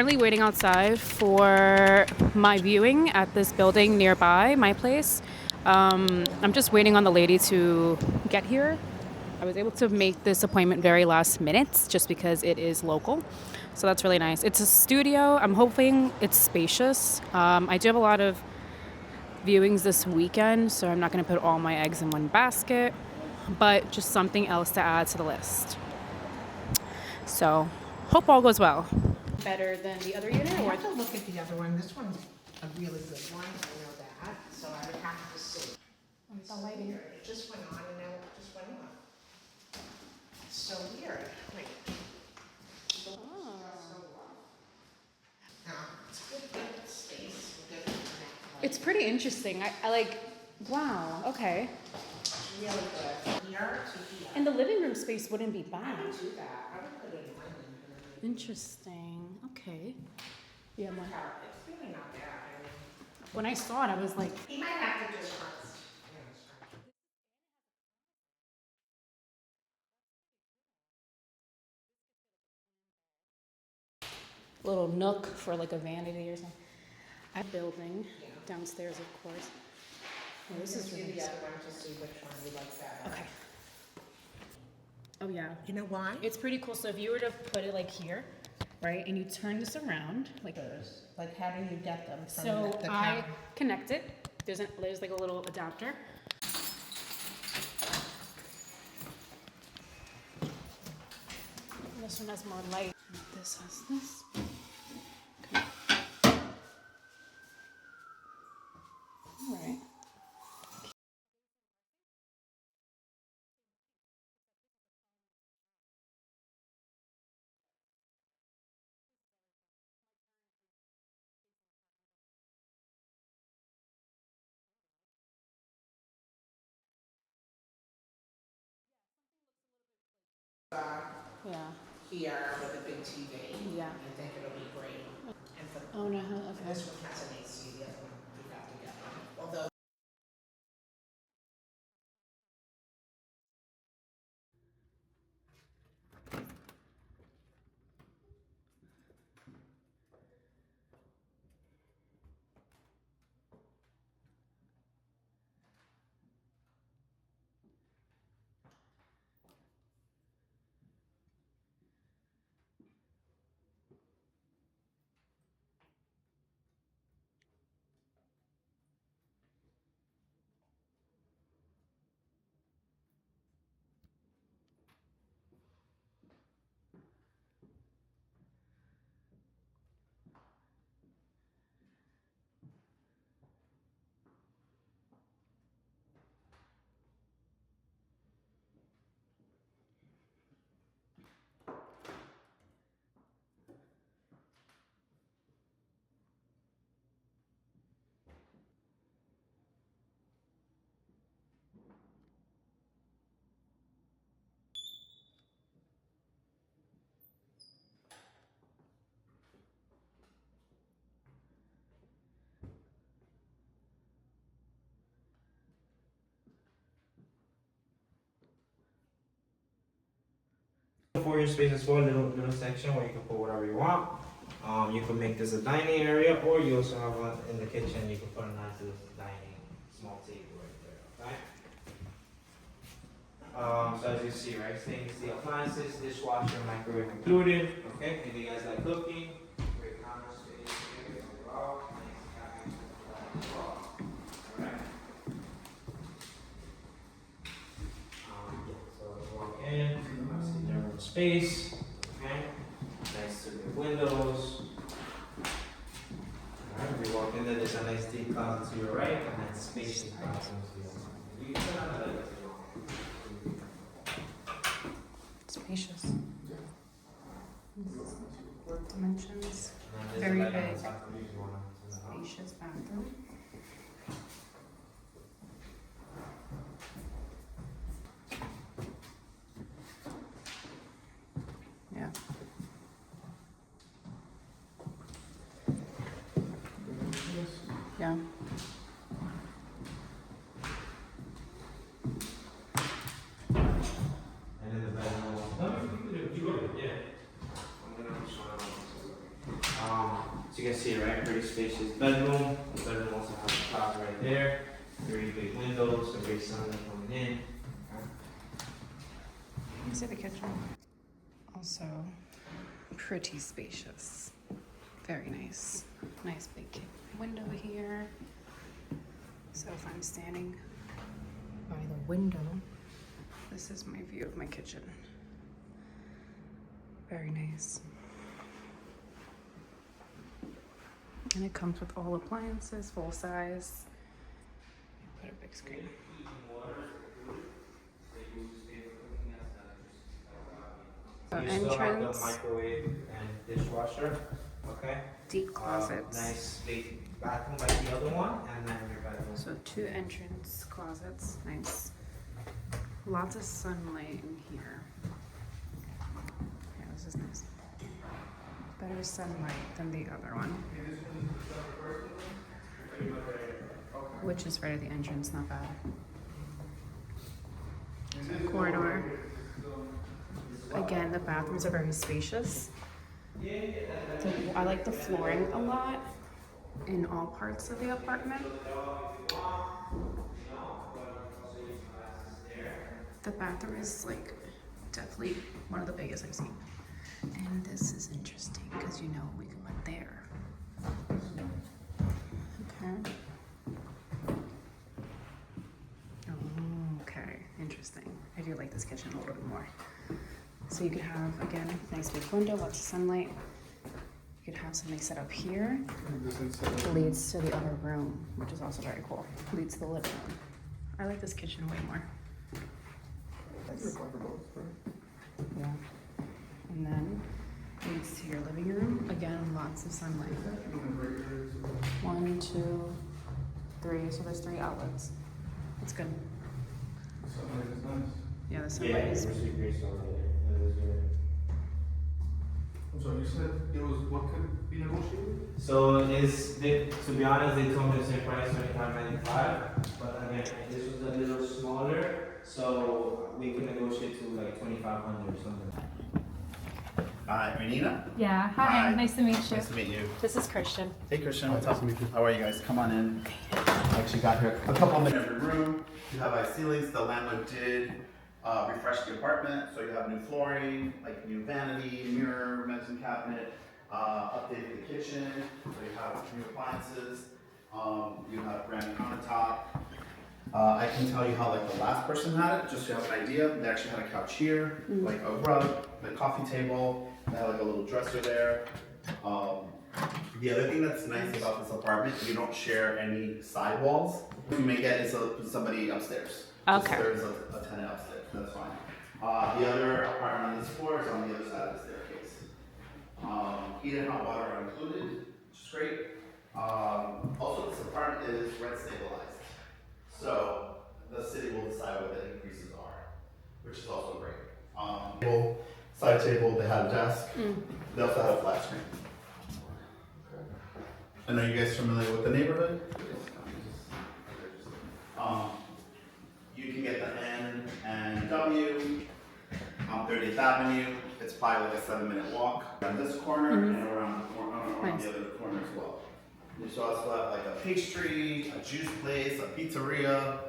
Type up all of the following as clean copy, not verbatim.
currently waiting outside for my viewing at this building nearby my place. I'm just waiting on the lady to get here. I was able to make this appointment very last minute just because it is local. So that's really nice. It's a studio. I'm hoping it's spacious. I do have a lot of viewings this weekend, so I'm not going to put all my eggs in one basket, but just something else to add to the list. So hope all goes well. Better than the other unit? I have to look at the other one. This one's a really good one. I know that. So I would have to see. The lighting. It just went on and now it just went off. It's so weird. Wait. Oh. No, it's good space. Good. It's pretty interesting. I like, wow, okay. Really good. Here to here. And the living room space wouldn't be I bad. would do that. I would put it in my living room. Interesting. Okay. Yeah, It's really not bad. I mean, when I saw it, I was like, he might have to just trust. little nook for like a vanity or something. I'm building downstairs, of course. Oh, this is really the nice. other one to see which one we like better. Okay. Oh yeah. You know why? It's pretty cool. So if you were to put it like here, right, and you turn this around, like Like, how do you get them from so the I counter? connect it. There's like a little adapter. This one has more light. This has this. Okay. All right. Yeah. Here with a big TV. Yeah. I think it'll be great. And for Oh no. Okay. this one has an AC, the other one we have to get one. Although For your space as well, little section where you can put whatever you want. You can make this a dining area, or you also have one in the kitchen. You can put a nice little dining small table right there. Okay. So as you see, right, stainless steel appliances, dishwasher, microwave included. Okay. If you guys like cooking, great counter space here overall. Nice cabinets for that as well. All right. So let's walk in. See their own space. Okay. Nice to the windows. Alright, we walk in there, there's a nice deep closet to your right, and then spacious closet to your left. You can turn on the light if you want. Spacious. Dimensions. And then Very there's a light on big. the top of you if you want to turn it on. Spacious bathroom. Yeah. Yeah. And then the bedroom. No, you go to it, yeah. I'm gonna show you. So you can see, right, pretty spacious bedroom. The bedroom also has a closet right there. Very big windows, so great sunlight coming in. Okay. Let me see the kitchen. Also pretty spacious. Very nice. Nice big window here. So if I'm standing by the window, this is my view of my kitchen. Very nice. And it comes with all appliances, full size. Put a big screen. So You still have the entrance, microwave and dishwasher, okay? deep closets. Nice big bathroom like the other one, and then your bedroom. So 2 entrance closets, nice. Lots of sunlight in here. Yeah, this is nice. Better sunlight than the other one. Which is right at the entrance, not bad. So corridor. Again, the bathrooms are very spacious. So I like the flooring a lot in all parts of the apartment. The bathroom is like definitely one of the biggest I've seen. And this is interesting because you know we can put there. Okay. Oh, okay, interesting. I do like this kitchen a little bit more. So you could have, again, nice big window, lots of sunlight. You could have something set up here. Leads to the other room, which is also very cool. Leads to the living room. I like this kitchen way more. Yeah. And then leads to your living room. Again, lots of sunlight. 1, 2, 3. So there's 3 outlets. That's good. Yeah, the sunlight is. I'm sorry, you said it was what could be negotiated? So to be honest, they told me the same price, $25.95. But again, this was a little smaller, so we could negotiate to like $2,500 or something. Hi, Renina. Yeah, hi, Hi. nice to meet you. Nice to meet you. This is Christian. Hey, Christian. What's up? How are you guys? Come on in. I actually got here a couple of minutes in every room. You have high ceilings. The landlord did refresh the apartment, so you have new flooring, like new vanity, mirror, medicine cabinet, updated the kitchen, so you have new appliances. You have granite countertop. I can tell you how like the last person had it, just to have an idea. They actually had a couch here, like a rug, the coffee table. They had like a little dresser there. The other thing that's nice about this apartment, you don't share any side walls. What you may get is somebody upstairs. Okay. There's a tenant upstairs, that's fine. The other apartment on this floor is on the other side of the staircase. Heat and hot water are included, which is great. Also, this apartment is rent stabilized. So the city will decide what the increases are, which is also great. Side table, they had a desk. They also had a flat screen. And are you guys familiar with the neighborhood? You can get the N and W on 30th Avenue. It's probably like a 7-minute walk around this corner and around the corner, around Nice. the other corner as well. You also have like a pastry, a juice place, a pizzeria.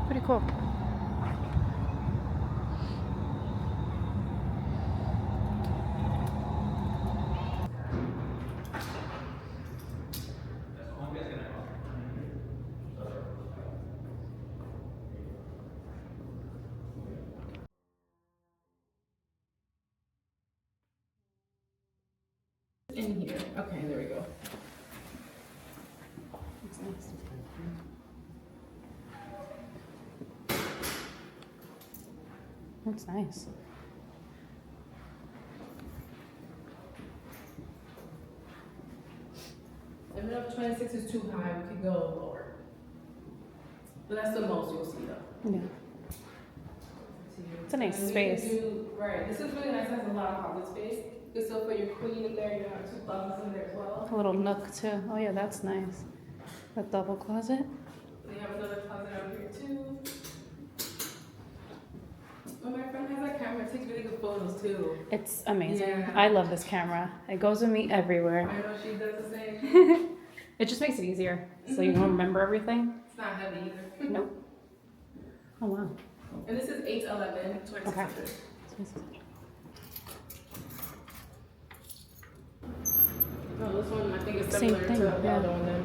Pretty cool. In here. Okay, there we go. That's nice. That's nice. If 26 is too high, we could go lower. But that's the most you'll see though. Yeah. It's a nice And we space. can do, right, this is really nice, it has a lot of closet space. You can still put your queen in there, you have 2 closets in there as well. A little nook too. Oh yeah, that's nice. A double closet. We have another closet out here too. Oh, my friend has that camera, it takes really good photos too. It's amazing. Yeah. I love this camera. It goes with me everywhere. I know she does the same. It just makes it easier, so you don't remember everything. It's not heavy either. Nope. Oh wow. And this is 811, 2600. Okay. No, this one I think is Same similar thing, to the yeah. other one then.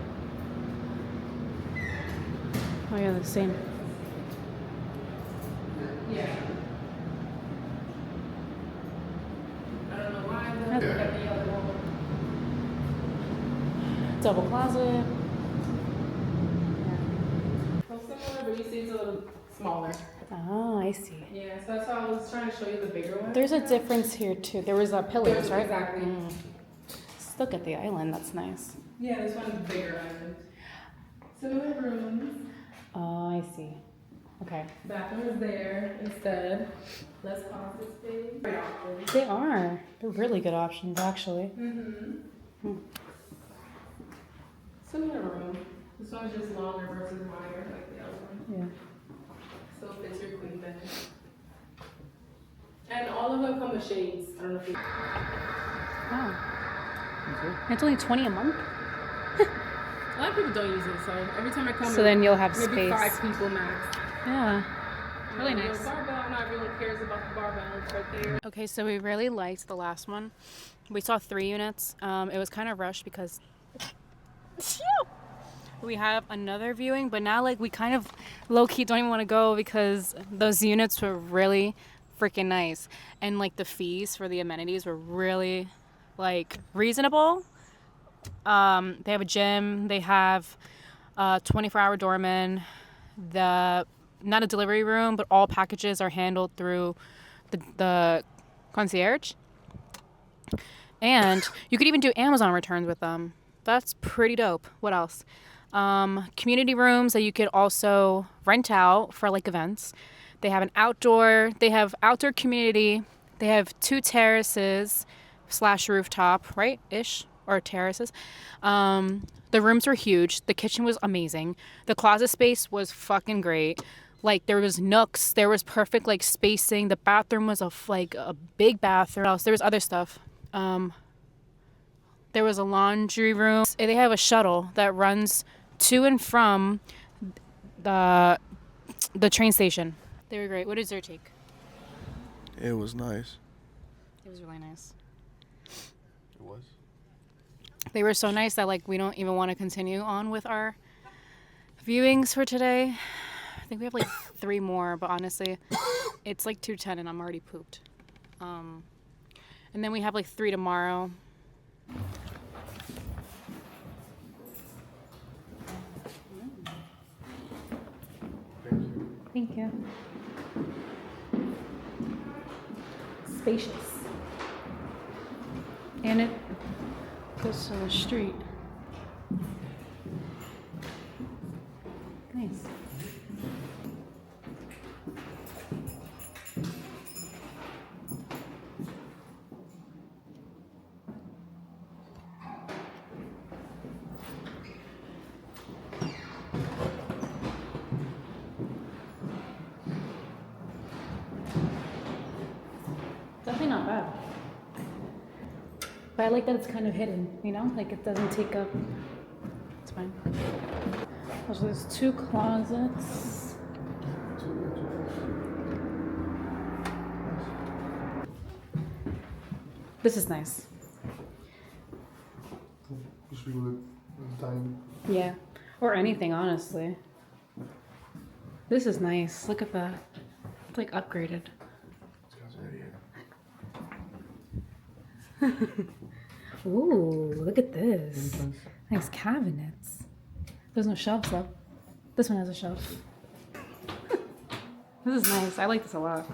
Oh yeah, the same. Yeah. I don't know why, but I got the other one. Double closet. Well, similar, but you see it's a little smaller. Oh, I see. Yeah, so that's why I was trying to show you the bigger one. There's a difference here too. There was pillars, right? Exactly. Still get the island. That's nice. Yeah, this one's bigger island. Similar rooms. Oh, I see. Okay. Bathroom is there instead. Less closet space. Great options. They are. They're really good options, actually. Mm-hmm. Similar room. This one's just longer versus wider, like the other one. Yeah. So it fits your queen bed. And all of them come with shades. I don't know if you. Wow. It's only $20 a month. A lot of people don't use it, so every time I come, So then you'll have maybe space. 5 people max. Yeah. Really You know, nice. Barbell, not everyone cares about the barbell. It's right there. Okay, so we really liked the last one. We saw 3 units. It was kind of rushed because we have another viewing, but now like we kind of low-key don't even want to go because those units were really freaking nice. And like the fees for the amenities were really like reasonable. They have a gym, they have a 24-hour doorman, not a delivery room, but all packages are handled through the concierge. And you could even do Amazon returns with them. That's pretty dope. What else? Community rooms that you could also rent out for like events. They have they have outdoor community. They have 2 terraces / rooftop, right? Ish, or terraces. The rooms were huge. The kitchen was amazing. The closet space was fucking great. Like there was nooks. There was perfect like spacing. The bathroom was a big bathroom. There was other stuff. There was a laundry room. They have a shuttle that runs to and from the train station. They were great. What is your take? It was nice. It was really nice. It was. They were so nice that like we don't even want to continue on with our viewings for today. I think we have like 3 more, but honestly, it's like 2:10 and I'm already pooped. And then we have like 3 tomorrow. Thank you. Spacious. And it goes to the street. Nice. Definitely not bad. But I like that it's kind of hidden, you know? Like it doesn't take up. It's fine. So there's 2 closets. This is nice. Just be with time. Yeah. Or anything, honestly. This is nice. Look at that. It's like upgraded. Ooh, look at this. Nice cabinets. There's no shelves though. This one has a shelf. This is nice. I like this a lot.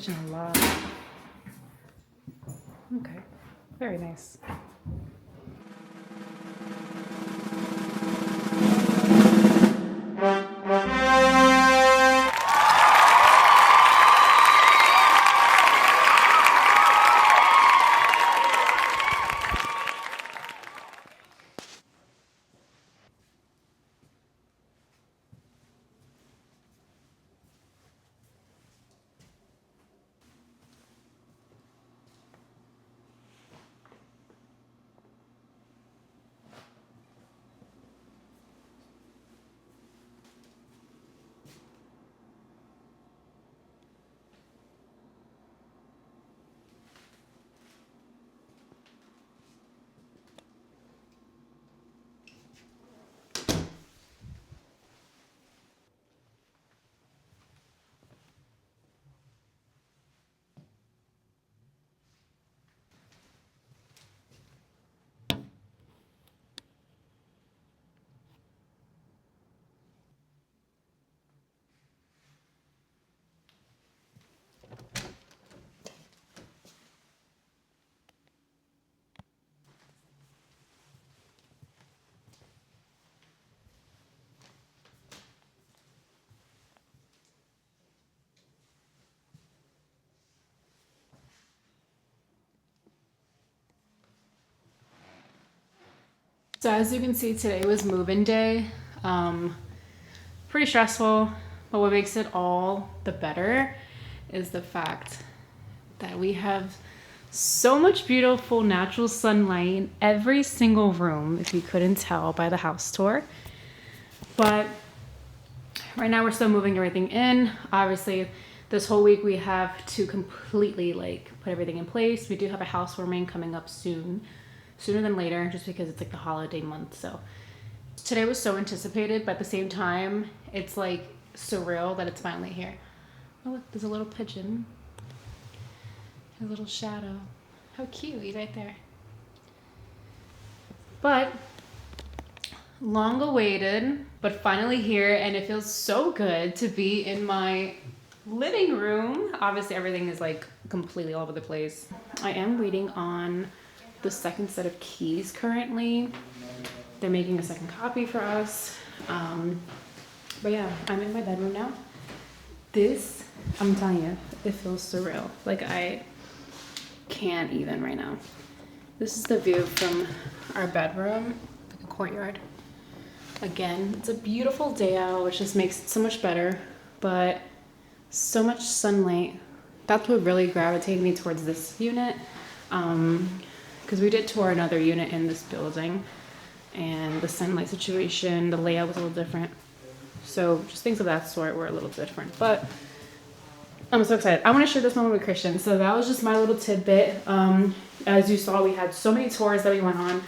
A lot. Okay. Very nice. So as you can see, today was move-in day. Pretty stressful, but what makes it all the better is the fact that we have so much beautiful natural sunlight in every single room, if you couldn't tell by the house tour. But right now we're still moving everything in. Obviously, this whole week we have to completely like put everything in place. We do have a housewarming coming up soon, sooner than later, just because it's like the holiday month. So today was so anticipated, but at the same time, it's like surreal that it's finally here. Oh look, there's a little pigeon. A little shadow. How cute, he's right there. But long awaited, but finally here, and it feels so good to be in my living room. Obviously everything is like completely all over the place. I am waiting on the second set of keys currently. They're making a second copy for us. But yeah, I'm in my bedroom now. This, I'm telling you, it feels surreal. Like I can't even right now. This is the view from our bedroom, like a courtyard. Again, it's a beautiful day out, which just makes it so much better, but so much sunlight. That's what really gravitated me towards this unit. Because we did tour another unit in this building, and the sunlight situation, the layout was a little different. So just things of that sort were a little different, but I'm so excited. I want to share this moment with Christian. So that was just my little tidbit. As you saw, we had so many tours that we went on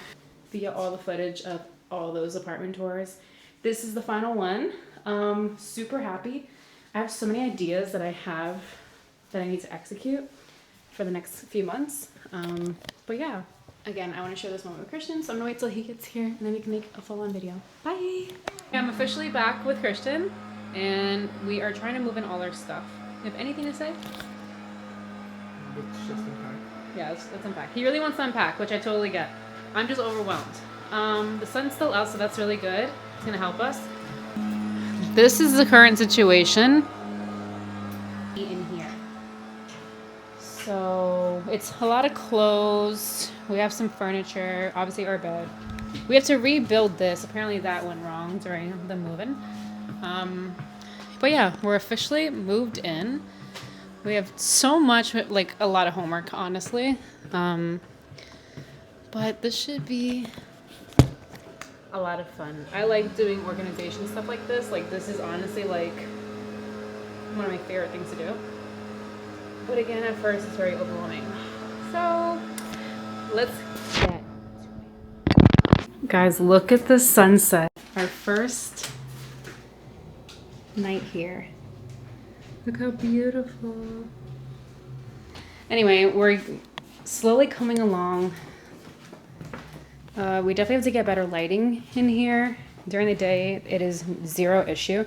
via all the footage of all those apartment tours. This is the final one. Super happy. I have so many ideas that I need to execute for the next few months. But yeah, again, I want to share this moment with Christian, so I'm gonna wait till he gets here and then we can make a full-on video. Bye. I'm officially back with Christian, and we are trying to move in all our stuff. You have anything to say? Let's just unpack. Yeah, let's unpack. He really wants to unpack, which I totally get. I'm just overwhelmed. The sun's still out, so that's really good. It's gonna help us. This is the current situation in here. So it's a lot of clothes. We have some furniture, obviously our bed. We have to rebuild this. Apparently that went wrong during the move-in. But yeah, we're officially moved in. We have so much, like a lot of homework, honestly. But this should be a lot of fun. I like doing organization stuff like this. Like this is honestly like one of my favorite things to do. But again, at first it's very overwhelming. So let's get to it. Guys, look at the sunset. Our first night here. Look how beautiful. Anyway, we're slowly coming along. We definitely have to get better lighting in here. During the day, it is zero issue.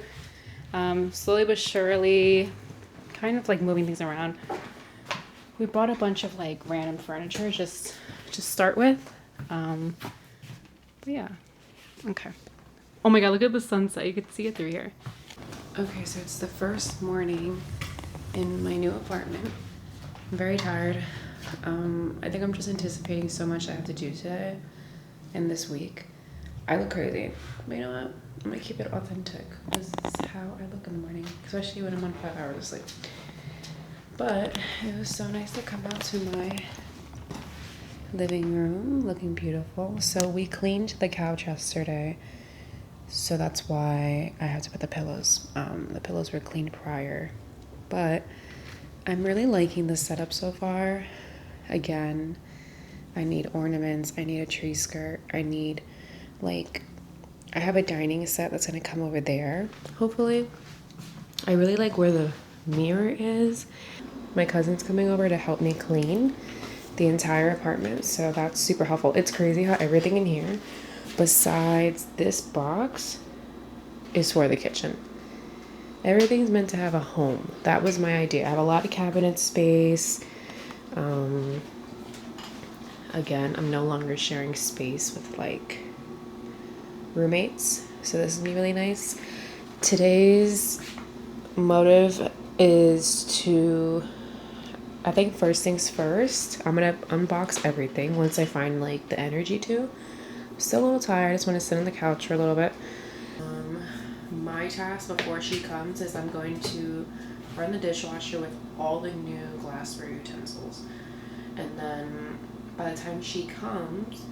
Slowly but surely, kind of like moving things around. We bought a bunch of like random furniture just to start with. But yeah, okay. Oh my God, look at the sunset. You can see it through here. Okay, so it's the first morning in my new apartment. I'm very tired. I think I'm just anticipating so much I have to do today and this week. I look crazy, but you know what? I'm gonna keep it authentic. This is how I look in the morning, especially when I'm on 5 hours of sleep. But it was so nice to come out to my living room, looking beautiful. So we cleaned the couch yesterday, so that's why I had to put the pillows. The pillows were cleaned prior, but I'm really liking the setup so far. Again, I need ornaments, I need a tree skirt, I need I have a dining set that's gonna come over there, hopefully. I really like where the mirror is. My cousin's coming over to help me clean the entire apartment, so that's super helpful. It's crazy how everything in here, besides this box, is for the kitchen. Everything's meant to have a home. That was my idea. I have a lot of cabinet space. Again, I'm no longer sharing space with roommates, so this is gonna be really nice. Today's motive is to, I think first things first, I'm gonna unbox everything once I find the energy to. Still a little tired. I just want to sit on the couch for a little bit. My task before she comes is I'm going to run the dishwasher with all the new glassware utensils. And then by the time she comes,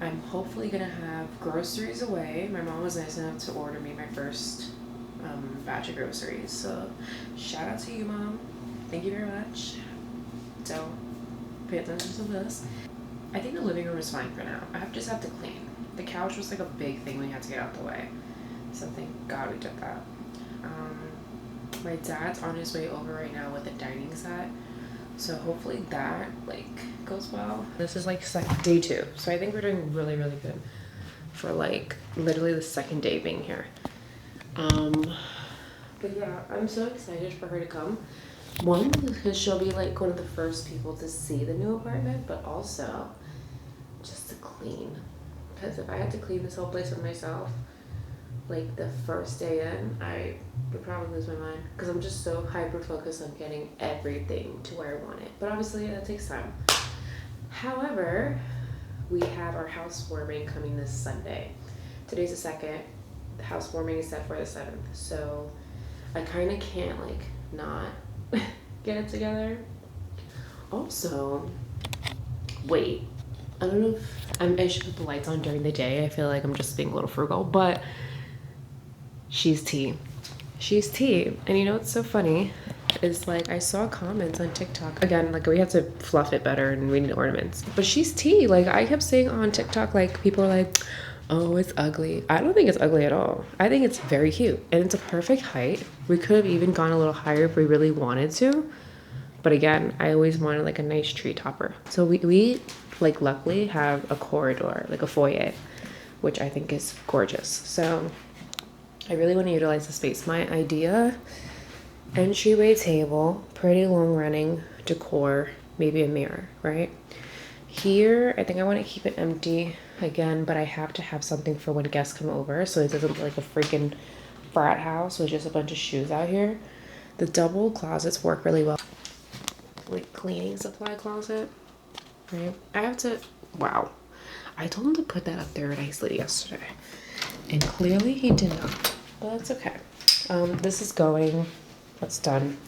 I'm hopefully gonna have groceries away. My mom was nice enough to order me my first batch of groceries. So shout out to you, Mom. Thank you very much. Don't pay attention to this. I think the living room is fine for now. just have to clean. The couch was like a big thing we had to get out the way. So thank God we did that. My dad's on his way over right now with the dining set. So hopefully that like goes well. This is like day 2. So I think we're doing really, really good for like literally the second day being here. But yeah, I'm so excited for her to come. One, because she'll be like one of the first people to see the new apartment, but also just to clean. Because if I had to clean this whole place for myself, like the first day in, I would probably lose my mind because I'm just so hyper focused on getting everything to where I want it. But obviously that takes time. However, we have our housewarming coming this Sunday. Today's the 2nd. The housewarming is set for the 7th. So I kind of can't like not get it together. Also, wait, I don't know if I should put the lights on during the day. I feel like I'm just being a little frugal, but she's tea. She's tea. And you know what's so funny is like I saw comments on TikTok again, like we have to fluff it better and we need ornaments, but she's tea. Like I kept saying on TikTok, like people are like, oh, it's ugly. I don't think it's ugly at all. I think it's very cute and it's a perfect height. We could have even gone a little higher if we really wanted to, but again, I always wanted like a nice tree topper. So we like luckily have a corridor, like a foyer, which I think is gorgeous. So I really want to utilize the space. My idea, entryway table, pretty long running decor, maybe a mirror, right? Here, I think I want to keep it empty again, but I have to have something for when guests come over, so it doesn't look like a freaking frat house with just a bunch of shoes out here. The double closets work really well. Like cleaning supply closet, right? I have to, wow. I told him to put that up there nicely yesterday, and clearly he did not. But that's okay. This is going. That's done.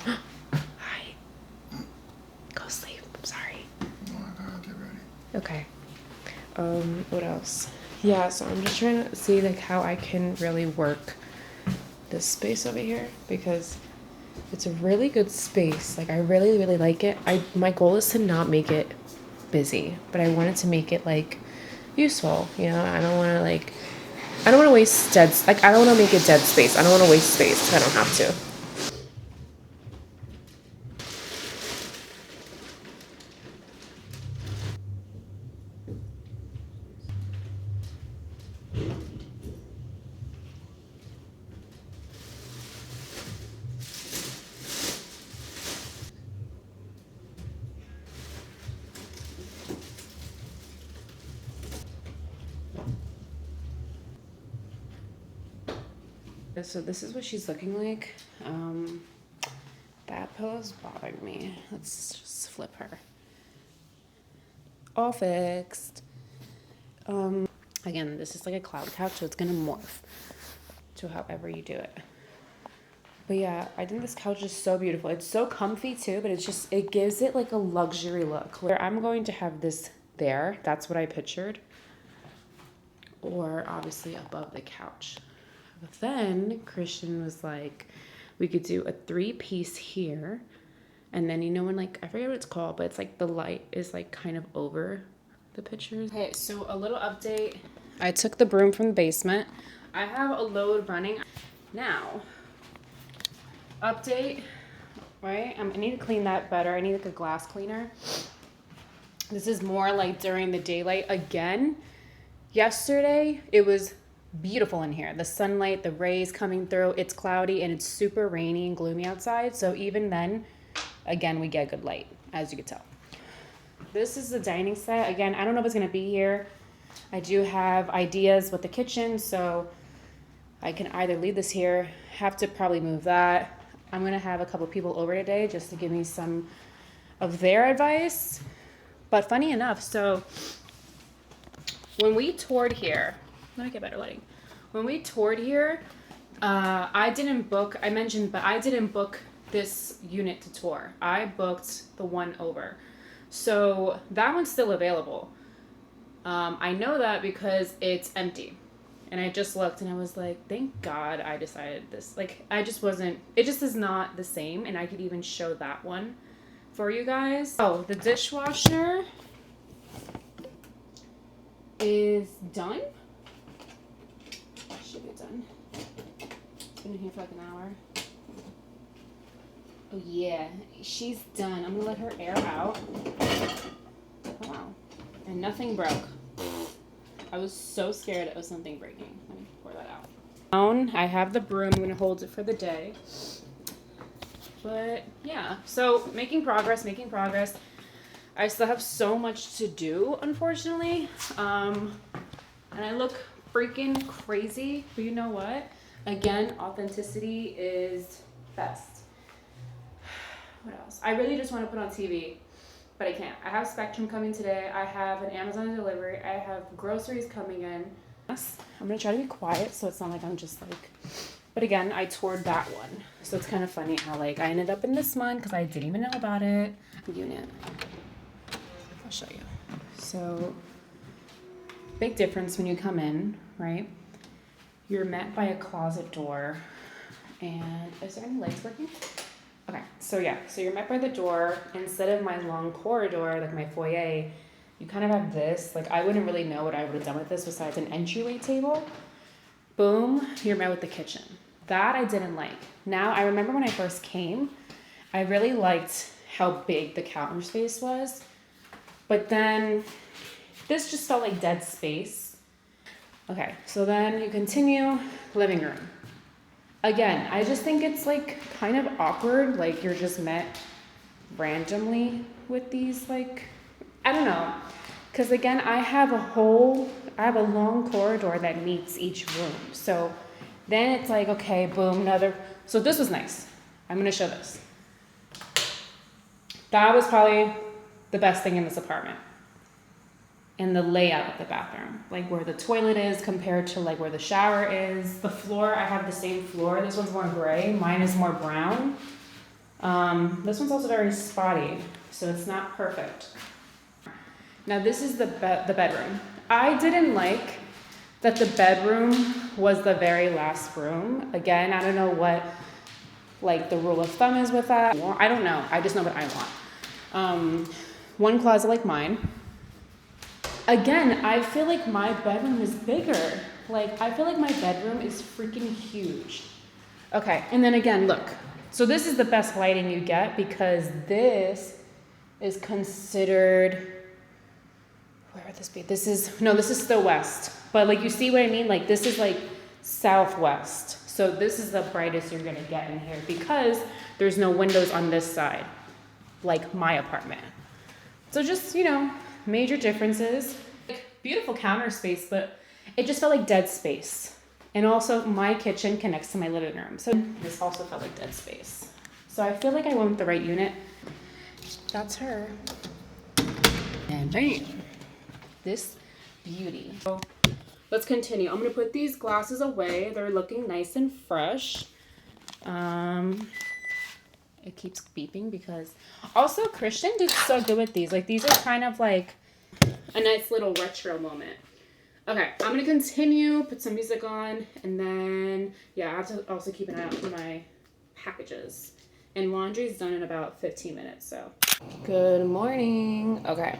Hi. Go sleep. I'm sorry. No, I gotta get ready. Okay. What else? Yeah, so I'm just trying to see like how I can really work this space over here because it's a really good space. Like I really, really like it. My goal is to not make it busy, but I wanted to make it like useful. You know, I don't want to waste I don't want to make it dead space. I don't want to waste space if I don't have to. So this is what she's looking like. That pillow's bothering me. Let's just flip her. All fixed. Again, this is like a cloud couch, so it's gonna morph to however you do it. But yeah, I think this couch is so beautiful. It's so comfy too, but it gives it like a luxury look. Where I'm going to have this there, that's what I pictured. Or obviously above the couch. But then Christian was like, we could do a 3-piece here. And then, you know, when like, I forget what it's called, but it's like the light is like kind of over the pictures. Okay, so a little update. I took the broom from the basement. I have a load running. Now, update, right? I need to clean that better. I need like a glass cleaner. This is more like during the daylight again. Yesterday, it was beautiful in here. The sunlight, the rays coming through, it's cloudy and it's super rainy and gloomy outside. So even then, again, we get good light, as you can tell. This is the dining set. Again, I don't know if it's gonna be here. I do have ideas with the kitchen, so I can either leave this here, have to probably move that. I'm gonna have a couple people over today just to give me some of their advice. But funny enough, so when we toured here, let me get better lighting. When we toured here, I didn't book, I mentioned, but I didn't book this unit to tour. I booked the one over. So that one's still available. I know that because it's empty. And I just looked and I was like, thank God I decided this. Like, I just wasn't, it just is not the same. And I could even show that one for you guys. Oh, the dishwasher is done. Should be done. It's been in here for like an hour. Oh yeah, she's done. I'm gonna let her air out. Oh, wow. And nothing broke. I was so scared it was something breaking. Let me pour that out. I have the broom. I'm gonna hold it for the day. But yeah, so making progress. I still have so much to do, unfortunately. And I look freaking crazy, but you know what? Again, authenticity is best. What else? I really just want to put on TV, but I can't. I have Spectrum coming today. I have an Amazon delivery. I have groceries coming in. I'm gonna try to be quiet so it's not like I'm just like, but again, I toured that one. So it's kind of funny how like I ended up in this one because I didn't even know about it. Unit. I'll show you. So big difference when you come in, right? You're met by a closet door. And is there any lights working? Okay, so yeah, so you're met by the door. Instead of my long corridor, like my foyer, you kind of have this. Like, I wouldn't really know what I would have done with this besides an entryway table. Boom, you're met with the kitchen. That I didn't like. Now, I remember when I first came, I really liked how big the counter space was. But then, this just felt like dead space. Okay, so then you continue, living room. Again, I just think it's like kind of awkward, like you're just met randomly with these, like, I don't know. Because again, I have a long corridor that meets each room. So then it's like, okay, boom, another. So this was nice. I'm gonna show this. That was probably the best thing in this apartment. And the layout of the bathroom, like where the toilet is compared to like where the shower is. The floor, I have the same floor. This one's more gray. Mine is more brown. This one's also very spotty, so it's not perfect. Now this is the bedroom. I didn't like that the bedroom was the very last room. Again, I don't know what like the rule of thumb is with that. I don't know. I just know what I want. One closet like mine. Again, I feel like my bedroom is bigger. Like, I feel like my bedroom is freaking huge. Okay, and then again, look. So this is the best lighting you get because this is considered, where would this be? This is still west. But like, you see what I mean? Like, this is like southwest. So this is the brightest you're gonna get in here because there's no windows on this side, like my apartment. So just, major differences. Beautiful counter space, but it just felt like dead space. And also my kitchen connects to my living room. So this also felt like dead space. So I feel like I went with the right unit. That's her. And bam, this beauty. So let's continue. I'm gonna put these glasses away. They're looking nice and fresh. It keeps beeping because also Christian did so good with these. Like, these are kind of like a nice little retro moment. Okay, I'm gonna continue, put some music on, and then yeah, I have to also keep an eye out for my packages. And laundry's done in about 15 minutes, so. Good morning. Okay.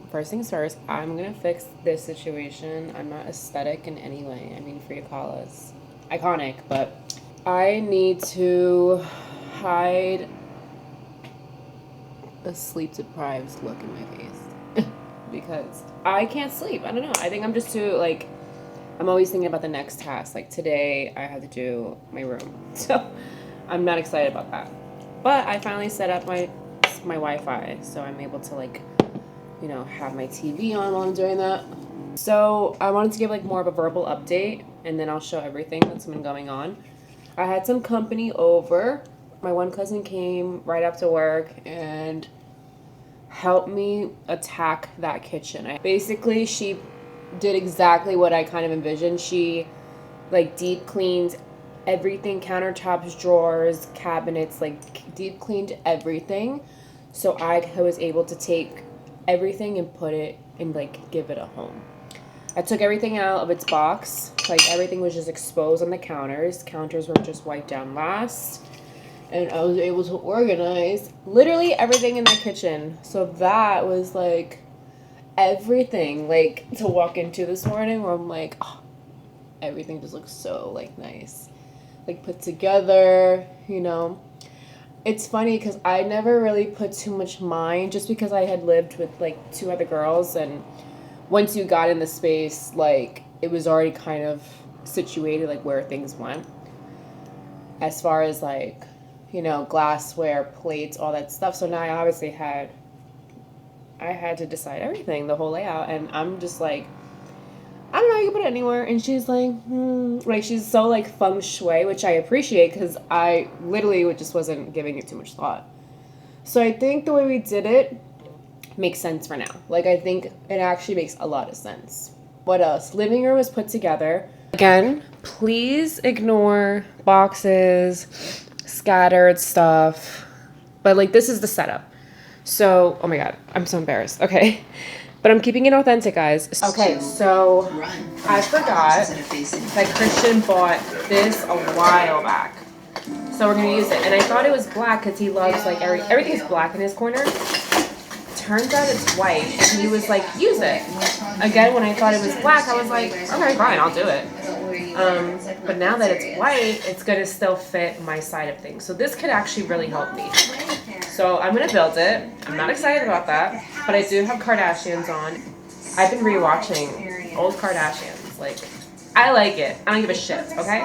First things first, I'm gonna fix this situation. I'm not aesthetic in any way. I mean, for you call us iconic, but I need to hide a sleep-deprived look in my face because I can't sleep. I don't know. I think I'm just too, like, I'm always thinking about the next task. Like today, I have to do my room. So I'm not excited about that. But I finally set up my Wi-Fi, so I'm able to, like, have my TV on while I'm doing that. So I wanted to give, like, more of a verbal update, and then I'll show everything that's been going on. I had some company over. My one cousin came right after work and helped me attack that kitchen. Basically, she did exactly what I kind of envisioned. She like deep cleaned everything, countertops, drawers, cabinets, like deep cleaned everything. So I was able to take everything and put it and like give it a home. I took everything out of its box. Like everything was just exposed on the counters. Counters were just wiped down last. And I was able to organize literally everything in that kitchen. So that was like everything like to walk into this morning where I'm like, oh, everything just looks so like nice. Like put together, you know. It's funny because I never really put too much mind just because I had lived with like 2 other girls, and once you got in the space, like it was already kind of situated like where things went. As far as like, you know, glassware, plates, all that stuff. So now I obviously had to decide everything, the whole layout, and I'm just like, I don't know, you can put it anywhere. And she's like, like she's so like feng shui, which I appreciate because I literally just wasn't giving it too much thought. So I think the way we did it makes sense for now. Like I think it actually makes a lot of sense. What else? Living room is put together. Again, please ignore boxes, scattered stuff. But like this is the setup. So, oh my god, I'm so embarrassed. Okay. But I'm keeping it authentic, guys. Okay, so I forgot that Christian bought this a while back. So we're gonna use it. And I thought it was black because he loves like everything's black in his corner. Turns out it's white, and he was like, use it. Again, when I thought it was black, I was like, okay, fine, I'll do it. But now that it's white, it's gonna still fit my side of things. So this could actually really help me. So I'm gonna build it. I'm not excited about that, but I do have Kardashians on. I've been rewatching old Kardashians. Like, I like it. I don't give a shit, okay?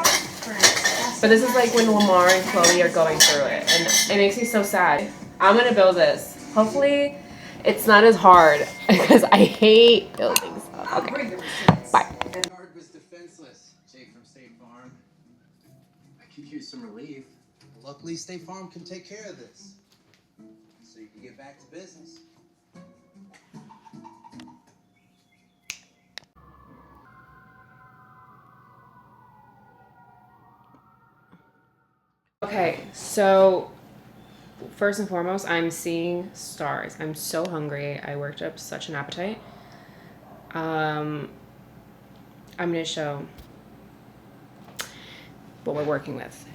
But this is like when Lamar and Chloe are going through it, and it makes me so sad. I'm gonna build this. Hopefully, it's not as hard because I hate building stuff. Okay, bye. Hard was defenseless. Jake from State Farm. I could use some relief. Luckily, State Farm can take care of this. So you can get back to business. Okay, so first and foremost, I'm seeing stars. I'm so hungry. I worked up such an appetite. I'm gonna show what we're working with.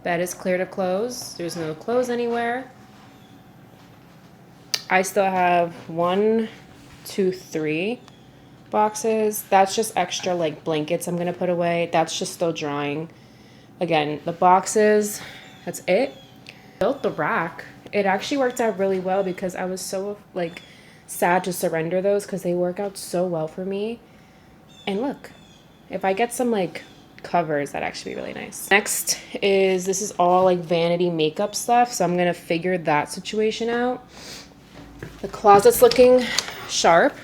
Bed is cleared of clothes. There's no clothes anywhere. I still have 1, 2, 3 boxes. That's just extra like blankets I'm gonna put away. That's just still drying. Again, the boxes, that's it. Built the rack. It actually worked out really well because I was so like sad to surrender those because they work out so well for me. And look, if I get some like covers, that'd actually be really nice. Next is, this is all like vanity makeup stuff, so I'm gonna figure that situation out. The closet's looking sharp.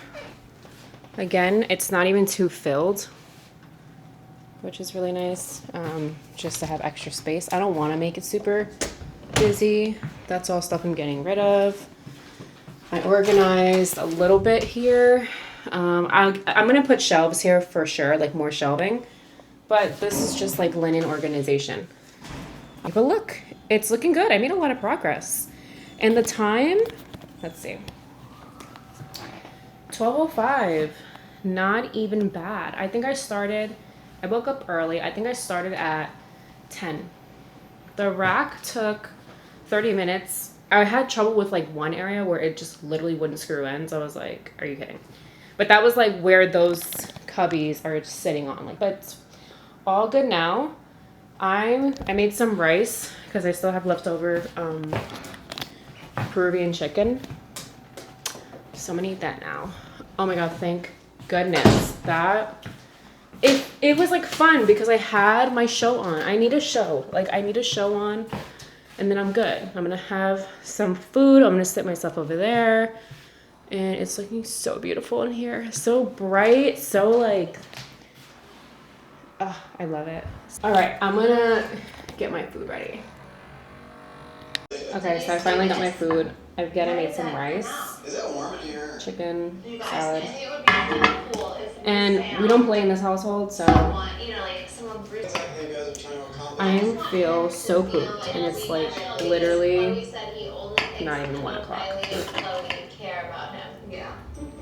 Again, it's not even too filled, which is really nice, just to have extra space. I don't want to make it super busy. That's all stuff I'm getting rid of. I organized a little bit here. I'm gonna put shelves here for sure, like more shelving, but this is just like linen organization. But look, it's looking good. I made a lot of progress. And the time, let's see, 12:05, not even bad. I woke up early. I think I started at 10. The rack took 30 minutes. I had trouble with like one area where it just literally wouldn't screw in. So I was like, are you kidding? But that was like where those cubbies are just sitting on. Like, but it's all good now. I made some rice because I still have leftover Peruvian chicken. So I'm gonna eat that now. Oh my god, thank goodness. It was like fun because I had my show on. I need a show. Like I need a show on, and then I'm good. I'm gonna have some food. I'm gonna sit myself over there. And it's looking so beautiful in here. So bright, so like, I love it. All right, I'm gonna get my food ready. Okay, so I finally got my food. Again, I made some rice. Is that warm in here? chicken You guys, salad. I think it would be really cool if And we don't play in this household, so someone, you know, like someone brings Exactly, you guys are trying to accomplish. I feel so pooped, and it's like literally said he only thinks not even 1 Emma, o'clock. Kylie, and Chloe care about him. Yeah.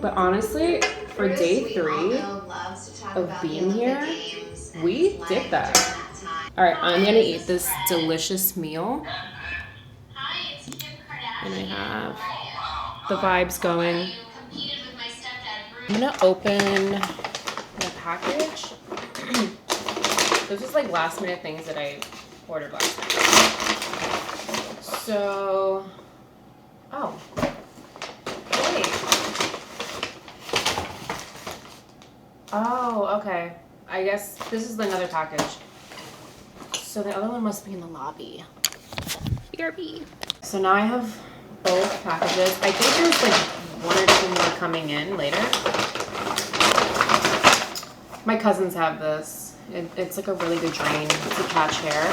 But honestly, for Bruce, day we 3 all loves to talk of about being the here, Olympic Games and we his life did that. during time. All right, I'm gonna Hi, eat this Fred. delicious meal, Hi, it's Kim Kardashian. and I have How are the vibes going. you? You competed with my stepdad, Bruce. I'm gonna open the package. This was like last minute things that I ordered last night. So, oh, wait. Oh, okay. I guess this is another package. So the other one must be in the lobby. BRB. So now I have both packages. I think there's like 1 or 2 more coming in later. My cousins have this. It's like a really good drain to catch hair.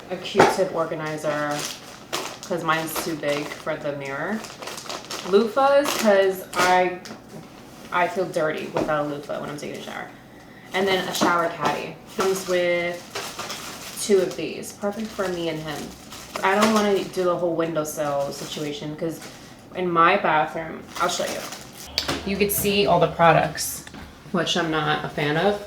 A Q-tip organizer because mine's too big for the mirror. Loofahs because I feel dirty without a loofah when I'm taking a shower. And then a shower caddy. Comes with 2 of these. Perfect for me and him. I don't want to do the whole windowsill situation because in my bathroom, I'll show you. You could see all the products, which I'm not a fan of.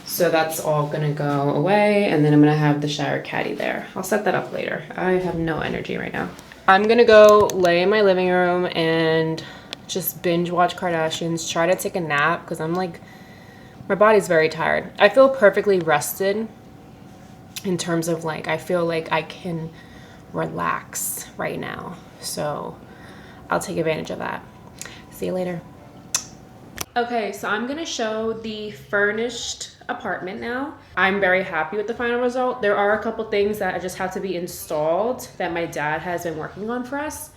So that's all gonna go away, and then I'm gonna have the shower caddy there. I'll set that up later. I have no energy right now. I'm gonna go lay in my living room and just binge watch Kardashians, try to take a nap, because I'm like, my body's very tired. I feel perfectly rested in terms of like, I feel like I can relax right now. So I'll take advantage of that. See you later. Okay, so I'm gonna show the furnished apartment now. I'm very happy with the final result. There are a couple things that just have to be installed that my dad has been working on for us.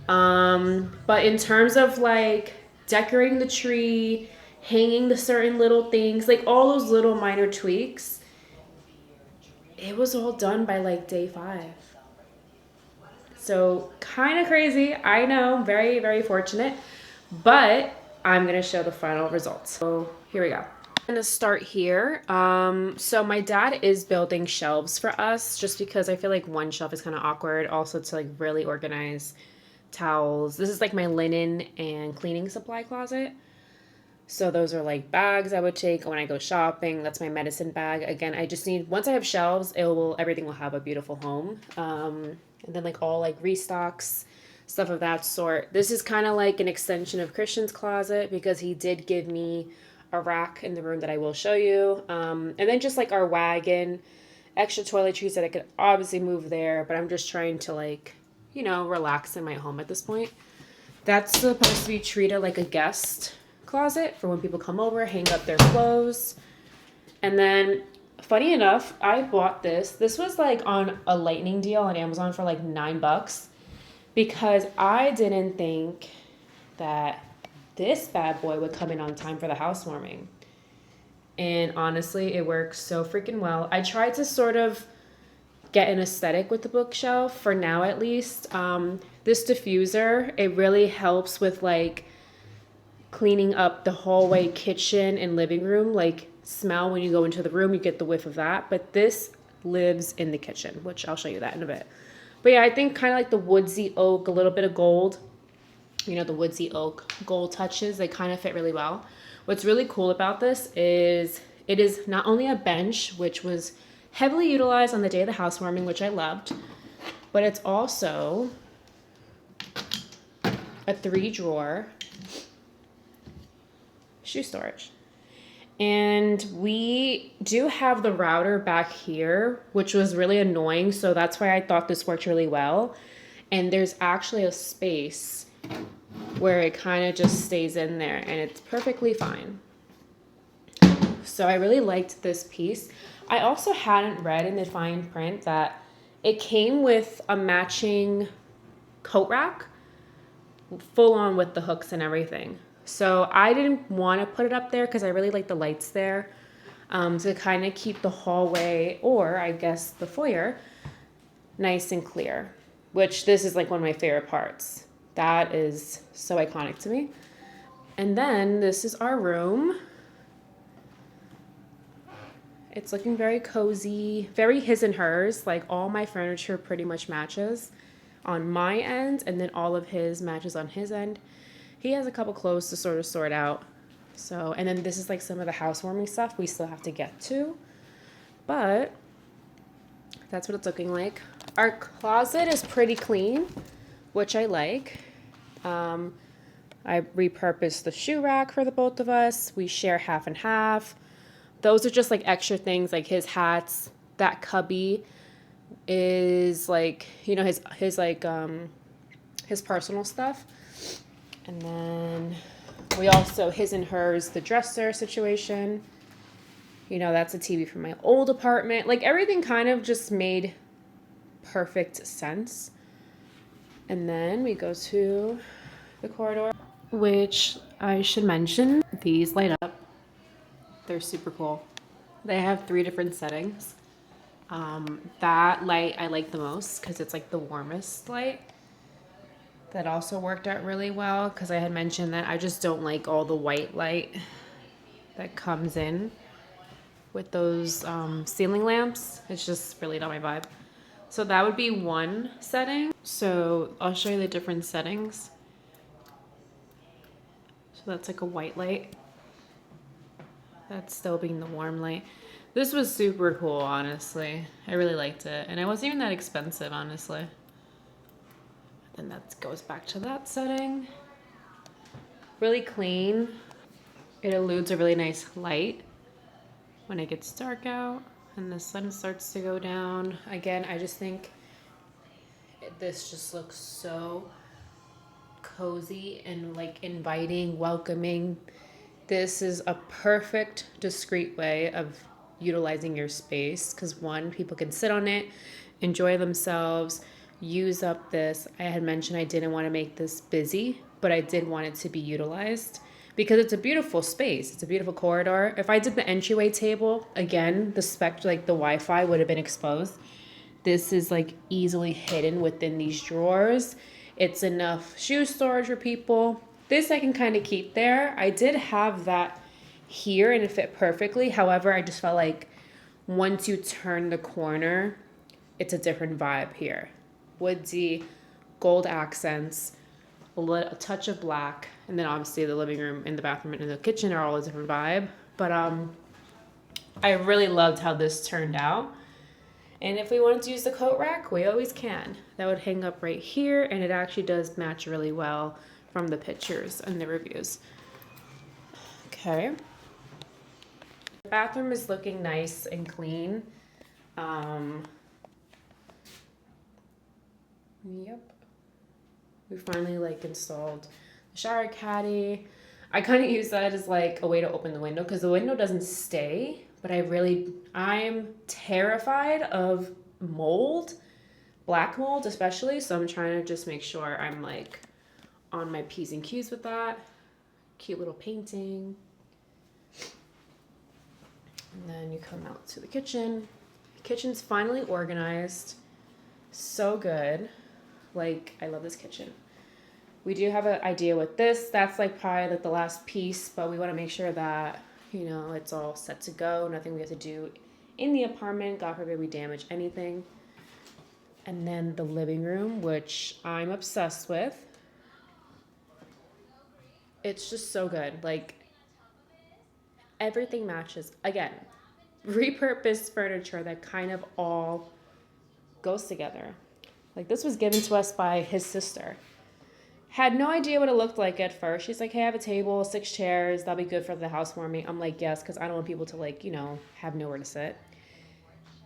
But in terms of like decorating the tree, hanging the certain little things, like all those little minor tweaks, it was all done by like day 5. So kind of crazy, I know, very, very fortunate, but I'm gonna show the final results. So here we go. I'm gonna start here. So my dad is building shelves for us just because I feel like one shelf is kind of awkward. Also to like really organize towels. This is like my linen and cleaning supply closet. So those are like bags I would take when I go shopping. That's my medicine bag. Again, I just need, once I have shelves, everything will have a beautiful home. And then like all like restocks, stuff of that sort. This is kind of like an extension of Christian's closet because he did give me a rack in the room that I will show you. And then just like our wagon, extra toiletries that I could obviously move there, but I'm just trying to like, you know, relax in my home at this point. That's supposed to be treated like a guest closet for when people come over, hang up their clothes. And then funny enough, I bought this. This was like on a lightning deal on Amazon for like $9 because I didn't think that this bad boy would come in on time for the housewarming. And honestly, it works so freaking well. I tried to sort of get an aesthetic with the bookshelf for now at least. This diffuser, it really helps with like cleaning up the hallway, kitchen, and living room. Like smell when you go into the room, you get the whiff of that. But this lives in the kitchen, which I'll show you that in a bit. But yeah, I think kind of like the woodsy oak, a little bit of gold. You know, the woodsy oak gold touches, they kind of fit really well. What's really cool about this is it is not only a bench, which was heavily utilized on the day of the housewarming, which I loved, but it's also a 3-drawer shoe storage. And we do have the router back here, which was really annoying. So that's why I thought this worked really well. And there's actually a space where it kind of just stays in there and it's perfectly fine. So I really liked this piece. I also hadn't read in the fine print that it came with a matching coat rack, full on with the hooks and everything. So I didn't want to put it up there because I really like the lights there, to kind of keep the hallway, or I guess the foyer, nice and clear, which this is like one of my favorite parts. That is so iconic to me. And then this is our room. It's looking very cozy, very his and hers. Like all my furniture pretty much matches on my end, and then all of his matches on his end. He has a couple clothes to sort of sort out. So, and then this is like some of the housewarming stuff we still have to get to. But that's what it's looking like. Our closet is pretty clean, which I like. I repurposed the shoe rack for the both of us. We share half and half. Those are just like extra things, like his hats. That cubby is like, you know, his personal stuff. And then we also, his and hers, the dresser situation. You know, that's a TV from my old apartment. Like everything kind of just made perfect sense. And then we go to the corridor, which I should mention, these light up. They're super cool. They have 3 different settings. That light I like the most because it's like the warmest light. That also worked out really well because I had mentioned that I just don't like all the white light that comes in with those ceiling lamps. It's just really not my vibe. So that would be one setting. So I'll show you the different settings. So that's like a white light. That's still being the warm light. This was super cool, honestly. I really liked it. And it wasn't even that expensive, honestly. Then that goes back to that setting. Really clean. It eludes a really nice light when it gets dark out and the sun starts to go down. Again, I just think this just looks so cozy and like inviting, welcoming. This is a perfect, discreet way of utilizing your space because one, people can sit on it, enjoy themselves, use up this. I had mentioned I didn't want to make this busy, but I did want it to be utilized because it's a beautiful space. It's a beautiful corridor. If I did the entryway table, again, the spec, like the Wi-Fi would have been exposed. This is like easily hidden within these drawers. It's enough shoe storage for people. This I can kind of keep there. I did have that here and it fit perfectly. However, I just felt like once you turn the corner, it's a different vibe here. Woodsy, gold accents, a touch of black, and then obviously the living room and the bathroom and the kitchen are all a different vibe. But I really loved how this turned out. And if we wanted to use the coat rack, we always can. That would hang up right here, and it actually does match really well from the pictures and the reviews. Okay. The bathroom is looking nice and clean. Yep. We finally like installed the shower caddy. I kind of use that as like a way to open the window because the window doesn't stay, but I'm terrified of mold, black mold especially, so I'm trying to just make sure I'm like on my P's and Q's with that. Cute little painting. And then you come out to the kitchen. The kitchen's finally organized. So good. Like, I love this kitchen. We do have an idea with this. That's like probably like the last piece, but we want to make sure that, you know, it's all set to go. Nothing we have to do in the apartment. God forbid we damage anything. And then the living room, which I'm obsessed with. It's just so good. Like, everything matches. Again, repurposed furniture that kind of all goes together. Like, this was given to us by his sister. Had no idea what it looked like at first. She's like, hey, I have a table, 6 chairs. That'll be good for the housewarming. I'm like, yes, because I don't want people to, like, you know, have nowhere to sit.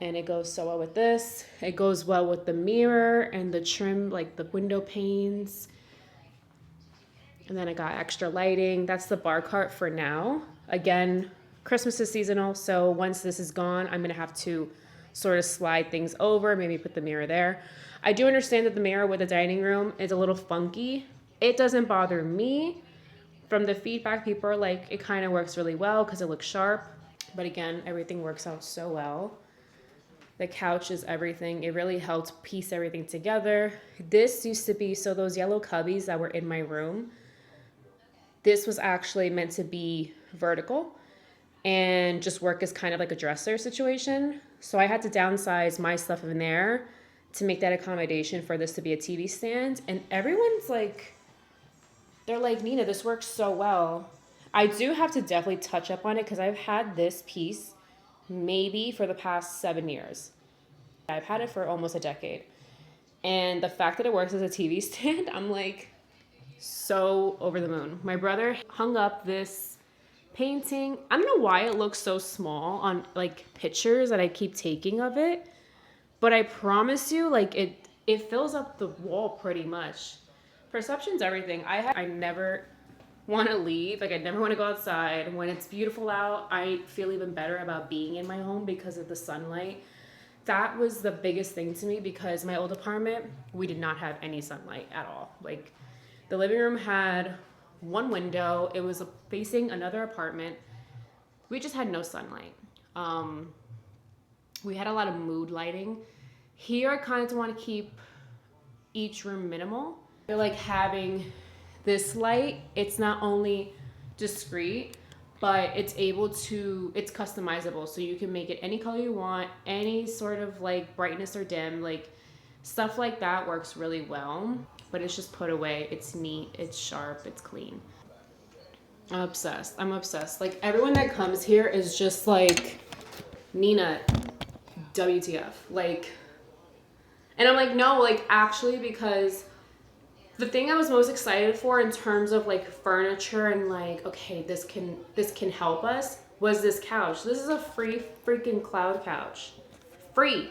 And it goes so well with this. It goes well with the mirror and the trim, like the window panes. And then I got extra lighting. That's the bar cart for now. Again, Christmas is seasonal, so once this is gone, I'm going to have to sort of slide things over, maybe put the mirror there. I do understand that the mirror with the dining room is a little funky. It doesn't bother me. From the feedback, people are like, it kind of works really well because it looks sharp. But again, everything works out so well. The couch is everything. It really helped piece everything together. This used to be, so those yellow cubbies that were in my room, this was actually meant to be vertical and just work as kind of like a dresser situation. So I had to downsize my stuff in there to make that accommodation for this to be a TV stand. And everyone's like, they're like, Nina, this works so well. I do have to definitely touch up on it because I've had this piece maybe for the past 7 years. I've had it for almost a decade. And the fact that it works as a TV stand, I'm like so over the moon. My brother hung up this painting. I don't know why it looks so small on like pictures that I keep taking of it, but I promise you, like it fills up the wall pretty much. Perception's everything. I never want to leave. Like I never want to go outside. When it's beautiful out, I feel even better about being in my home because of the sunlight. That was the biggest thing to me because my old apartment, we did not have any sunlight at all. Like the living room had one window. It was facing another apartment. We just had no sunlight. We had a lot of mood lighting. Here, I kind of want to keep each room minimal. I feel like having this light, it's not only discreet, but it's customizable. So you can make it any color you want, any sort of like brightness or dim, like stuff like that works really well. But it's just put away. It's neat, it's sharp, it's clean. I'm obsessed. Like everyone that comes here is just like, Nina, WTF. Like, and I'm like, no, like actually, because the thing I was most excited for in terms of like furniture and like, okay, this can help us was this couch. This is a free freaking cloud couch. Free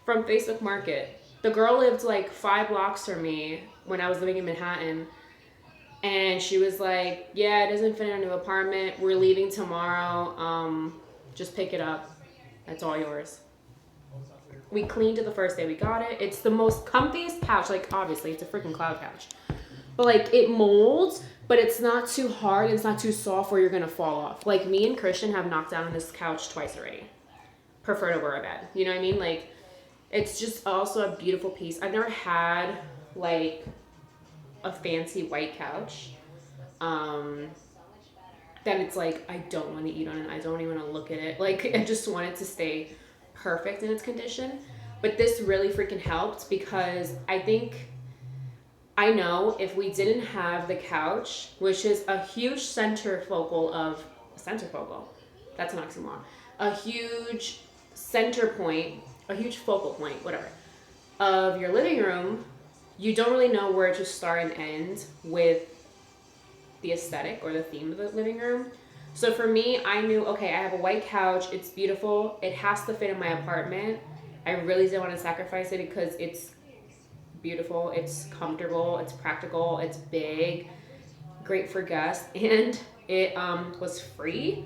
from Facebook Market. The girl lived like 5 blocks from me when I was living in Manhattan. And she was like, yeah, it doesn't fit in our new apartment. We're leaving tomorrow. Just pick it up. That's all yours. We cleaned it the first day we got it. It's the most comfiest couch. Like, obviously, it's a freaking cloud couch. But, like, it molds, but it's not too hard. It's not too soft where you're going to fall off. Like, me and Christian have knocked down on this couch twice already. Prefer to wear a bed. You know what I mean? Like, it's just also a beautiful piece. I've never had, like, a fancy white couch. Then it's like, I don't want to eat on it. I don't even want to look at it. Like, I just want it to stay perfect in its condition. But this really freaking helped because I know if we didn't have the couch, which is a huge centerfocal, that's an oxymoron, a huge center point, a huge focal point, whatever, of your living room, you don't really know where to start and end with the aesthetic or the theme of the living room. So for me, I knew, okay, I have a white couch. It's beautiful. It has to fit in my apartment. I really didn't want to sacrifice it because it's beautiful. It's comfortable. It's practical. It's big. Great for guests. And it was free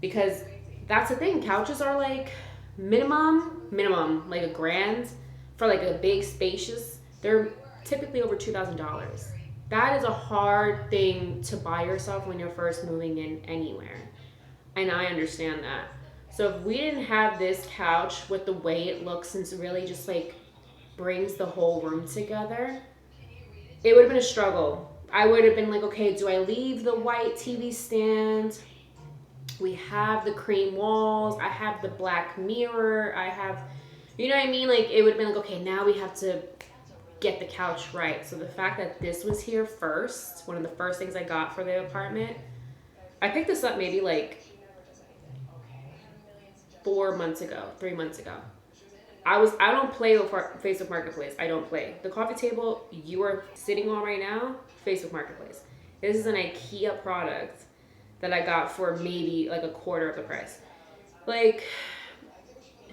because that's the thing. Couches are like minimum, like $1,000 for like a big spacious. They're typically over $2,000. That is a hard thing to buy yourself when you're first moving in anywhere. And I understand that. So if we didn't have this couch with the way it looks and really just like brings the whole room together, it would have been a struggle. I would have been like, okay, do I leave the white TV stand? We have the cream walls. I have the black mirror. I have, you know what I mean? Like it would have been like, okay, now we have to get the couch right. So the fact that this was here first, one of the first things I got for the apartment, I picked this up maybe like 3 months ago. I don't play with Facebook Marketplace. I don't play. The coffee table you are sitting on right now, Facebook Marketplace. This is an IKEA product that I got for maybe like a quarter of the price. Like,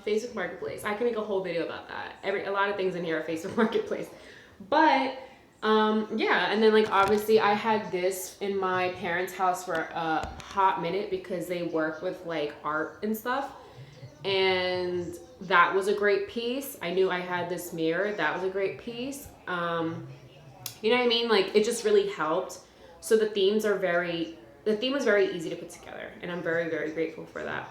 Facebook Marketplace. I can make a whole video about that. A lot of things in here are Facebook Marketplace. But yeah, and then like obviously I had this in my parents' house for a hot minute because they work with like art and stuff. And that was a great piece. I knew I had this mirror. That was a great piece. You know what I mean? Like it just really helped. So the themes are very the theme was very easy to put together, and I'm very, very grateful for that,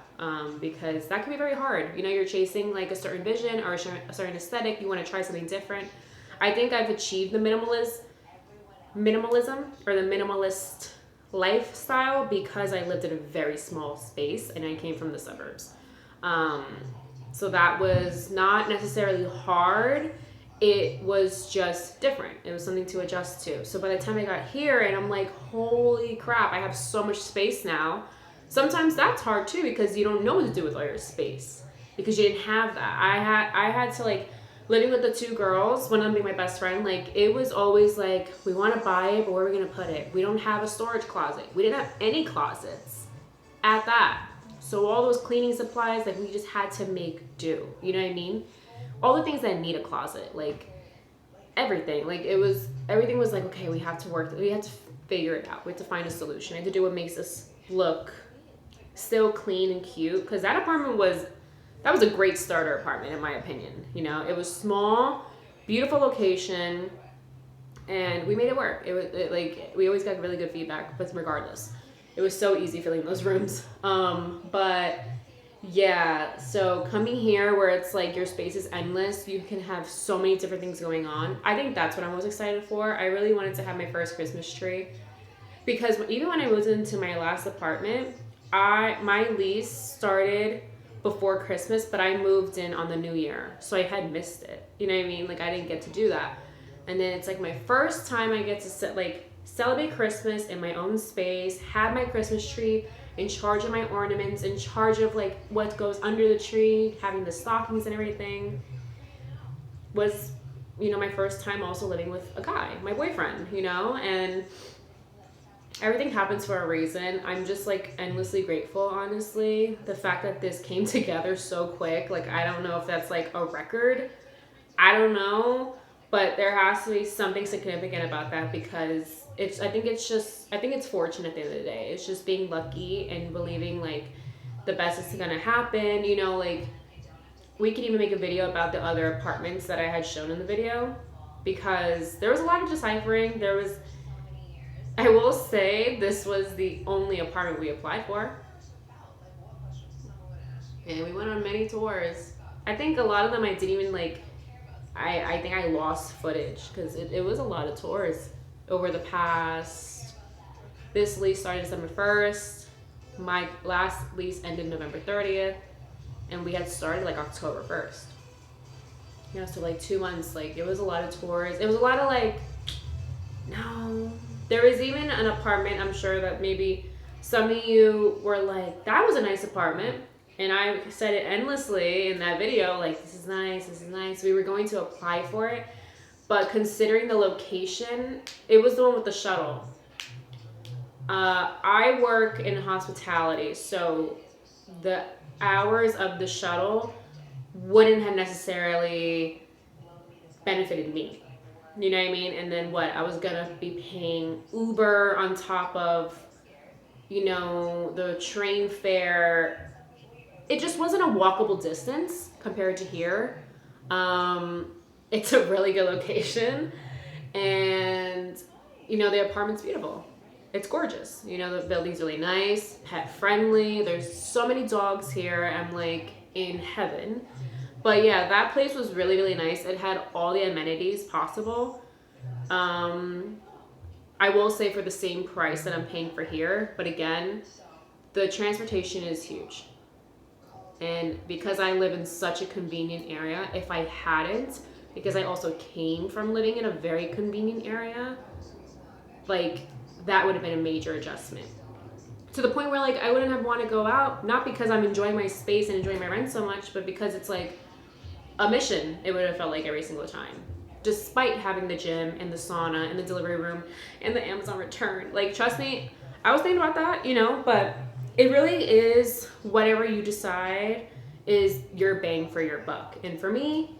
because that can be very hard. You know, you're chasing like a certain vision or a certain aesthetic. You want to try something different. I think I've achieved the minimalism or the minimalist lifestyle because I lived in a very small space and I came from the suburbs. So that was not necessarily hard. It was just different. It was something to adjust to. So by the time I got here and I'm like, holy crap, I have so much space now. Sometimes that's hard too because you don't know what to do with all your space because you didn't have that. I had to like, living with the two girls, one of them being my best friend, like it was always like, we want to buy it, but where are we going to put it? We don't have a storage closet. We didn't have any closets at that. So all those cleaning supplies, like we just had to make do. You know what I mean? All the things that need a closet, like everything. Like everything was like, okay, we have to figure it out. We have to find a solution. I had to do what makes us look still clean and cute. Because that apartment was a great starter apartment in my opinion. You know, it was small, beautiful location, and we made it work. Like we always got really good feedback, but regardless, it was so easy filling those rooms. But yeah, so coming here where it's like your space is endless, you can have so many different things going on. I think that's what I'm most excited for. I really wanted to have my first Christmas tree because even when I moved into my last apartment, my lease started before Christmas, but I moved in on the new year, so I had missed it. You know what I mean? Like I didn't get to do that, and then it's like my first time I get to celebrate Christmas in my own space, have my Christmas tree, in charge of my ornaments, in charge of like what goes under the tree, having the stockings and everything. Was, you know, my first time also living with a guy, my boyfriend, you know, and everything happens for a reason. I'm just like endlessly grateful, honestly. The fact that this came together so quick, like I don't know if that's like a record. I don't know, but there has to be something significant about that because I think it's fortunate at the end of the day. It's just being lucky and believing like the best is gonna happen. You know, like we could even make a video about the other apartments that I had shown in the video because there was a lot of deciphering. I will say this was the only apartment we applied for. And we went on many tours. I think a lot of them I didn't even like, I think I lost footage because it was a lot of tours over the past. This lease started December 1st. My last lease ended November 30th. And we had started like October 1st. You know, so like 2 months, like it was a lot of tours. It was a lot of like, no. There was even an apartment, I'm sure that maybe some of you were like, that was a nice apartment. And I said it endlessly in that video, like, this is nice, this is nice. We were going to apply for it. But considering the location, it was the one with the shuttle. I work in hospitality, so the hours of the shuttle wouldn't have necessarily benefited me. You know what I mean? And then what? I was gonna be paying Uber on top of, you know, the train fare. It just wasn't a walkable distance compared to here. It's a really good location. And, you know, the apartment's beautiful. It's gorgeous. You know, the building's really nice, pet friendly. There's so many dogs here. I'm like in heaven. But yeah, that place was really, really nice. It had all the amenities possible. I will say for the same price that I'm paying for here. But again, the transportation is huge. And because I live in such a convenient area, if I hadn't, because I also came from living in a very convenient area, like that would have been a major adjustment. To the point where like I wouldn't have wanted to go out, not because I'm enjoying my space and enjoying my rent so much, but because it's like a mission, it would have felt like every single time. Despite having the gym and the sauna and the delivery room and the Amazon return. Like, trust me, I was thinking about that, you know, but it really is whatever you decide is your bang for your buck. And for me,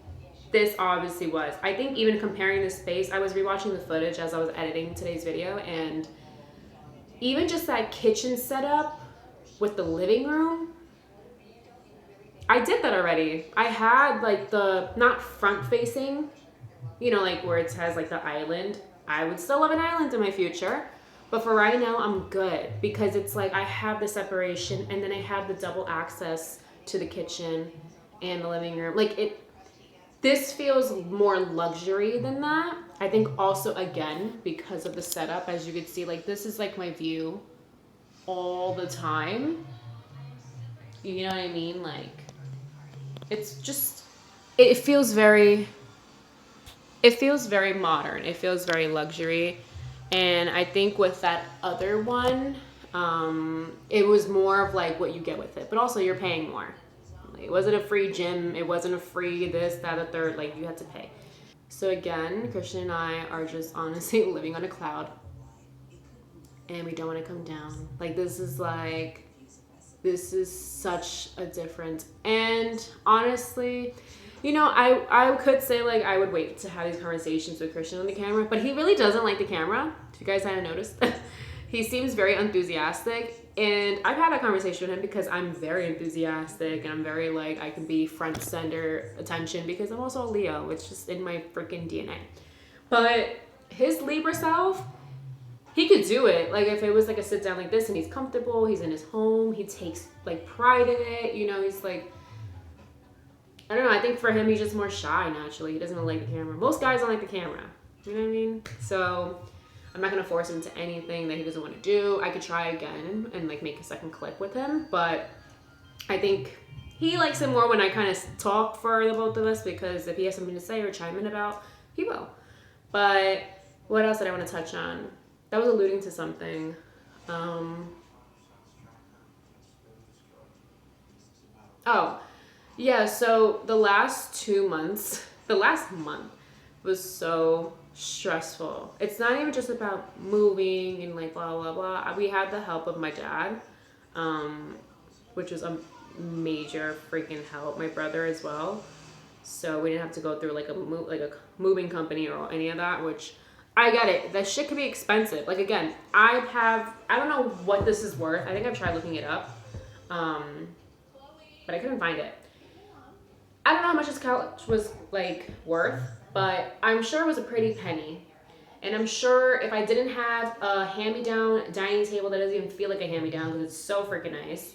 this obviously was. I think even comparing the space, I was rewatching the footage as I was editing today's video, and even just that kitchen setup with the living room, I did that already. I had like the, not front facing, you know, like where it has like the island. I would still love an island in my future, But for right now, I'm good because it's like I have the separation and then I have the double access to the kitchen and the living room. Like this feels more luxury than that. I think also again because of the setup, as you can see, like this is like my view all the time. You know what I mean? Like it's just it feels very modern. It feels very luxury. And I think with that other one, it was more of like what you get with it. But also you're paying more. Like, it wasn't a free gym. It wasn't a free this, that, a third. Like you had to pay. So again, Christian and I are just honestly living on a cloud. And we don't want to come down. Like this is such a difference. And honestly, you know, I could say like I would wait to have these conversations with Christian on the camera, but he really doesn't like the camera. If you guys haven't noticed, he seems very enthusiastic, and I've had that conversation with him because I'm very enthusiastic and I'm very like I can be front center attention because I'm also a Leo. It's just in my freaking DNA. But his Libra self, he could do it. Like if it was like a sit down like this and he's comfortable, he's in his home, he takes like pride in it, you know, he's like, I don't know, I think for him he's just more shy naturally. He doesn't like the camera. Most guys don't like the camera. You know what I mean? So I'm not gonna force him to anything that he doesn't want to do. I could try again and like make a second clip with him, but I think he likes it more when I kind of talk for the both of us because if he has something to say or chime in about, he will. But what else did I want to touch on? That was alluding to something. Oh, yeah, so the last month was so stressful. It's not even just about moving and like blah, blah, blah. We had the help of my dad, which was a major freaking help. My brother as well. So we didn't have to go through like a moving company or any of that, which I get it. That shit can be expensive. Like again, I don't know what this is worth. I think I've tried looking it up, but I couldn't find it. I don't know how much this couch was like worth, but I'm sure it was a pretty penny. And I'm sure if I didn't have a hand-me-down dining table that doesn't even feel like a hand-me-down because it's so freaking nice,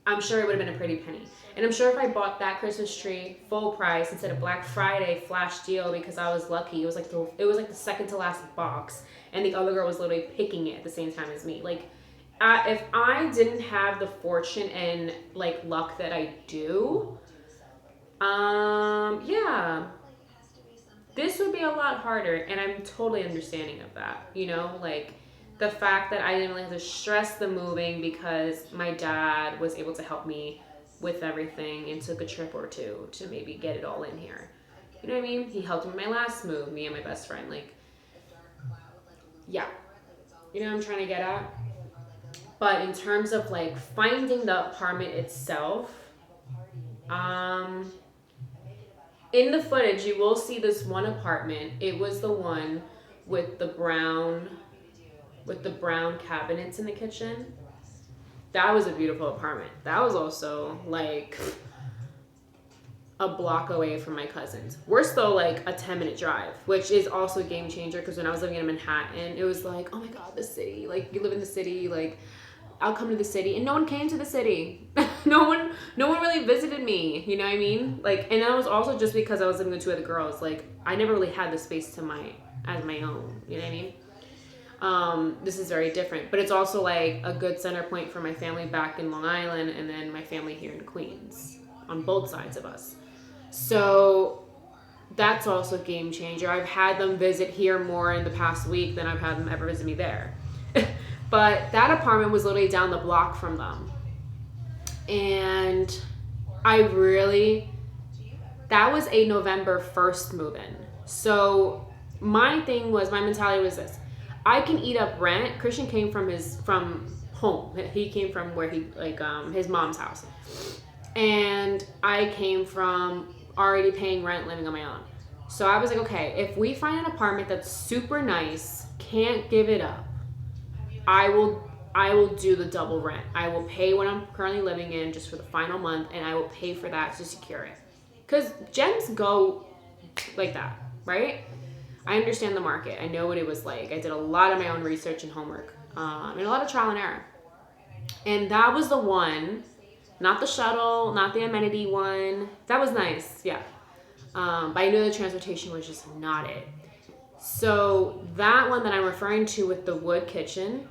I'm sure it would have been a pretty penny. And I'm sure if I bought that Christmas tree full price instead of Black Friday flash deal because I was lucky, it was like the second to last box, and the other girl was literally picking it at the same time as me. Like, if I didn't have the fortune and like luck that I do, yeah, this would be a lot harder, and I'm totally understanding of that. You know, like the fact that I didn't really have to stress the moving because my dad was able to help me with everything and took a trip or two to maybe get it all in here. You know what I mean? He helped me with my last move, me and my best friend. Like, yeah. You know what I'm trying to get at? But in terms of like finding the apartment itself, in the footage you will see this one apartment. It was the one with the brown cabinets in the kitchen. That was a beautiful apartment. That was also like a block away from my cousins. We're still like a 10-minute drive, which is also a game changer because when I was living in Manhattan, it was like, oh my God, the city. Like you live in the city, like I'll come to the city, and no one came to the city. no one really visited me. You know what I mean? Like, and that was also just because I was living with two other girls. Like I never really had the space as my own. You know what I mean? This is very different, but it's also like a good center point for my family back in Long Island and then my family here in Queens on both sides of us. So that's also a game changer. I've had them visit here more in the past week than I've had them ever visit me there. But that apartment was literally down the block from them. And that was a November 1st move-in. So my mentality was this. I can eat up rent. Christian came from home. He came from where his mom's house. And I came from already paying rent, living on my own. So I was like, okay, if we find an apartment that's super nice, can't give it up, I will do the double rent. I will pay what I'm currently living in just for the final month, and I will pay for that to secure it. Because gems go like that, right? I understand the market. I know what it was like. I did a lot of my own research and homework, and a lot of trial and error. And that was the one, not the shuttle, not the amenity one. That was nice, yeah. But I knew the transportation was just not it. So that one that I'm referring to with the wood kitchen,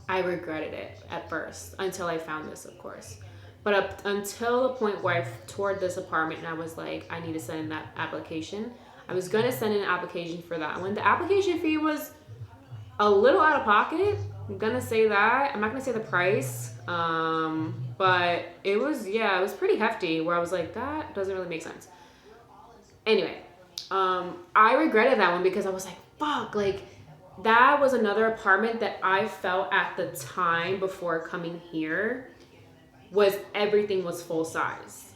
I regretted it at first until I found this, of course. But up until the point where I toured this apartment and I was like, I need to send in that application. I was going to send in an application for that one. The application fee was a little out of pocket. I'm going to say that. I'm not going to say the price. But it was, it was pretty hefty where I was like, that doesn't really make sense. Anyway, I regretted that one because I was like, fuck, like that was another apartment that I felt at the time before coming here was everything was full size.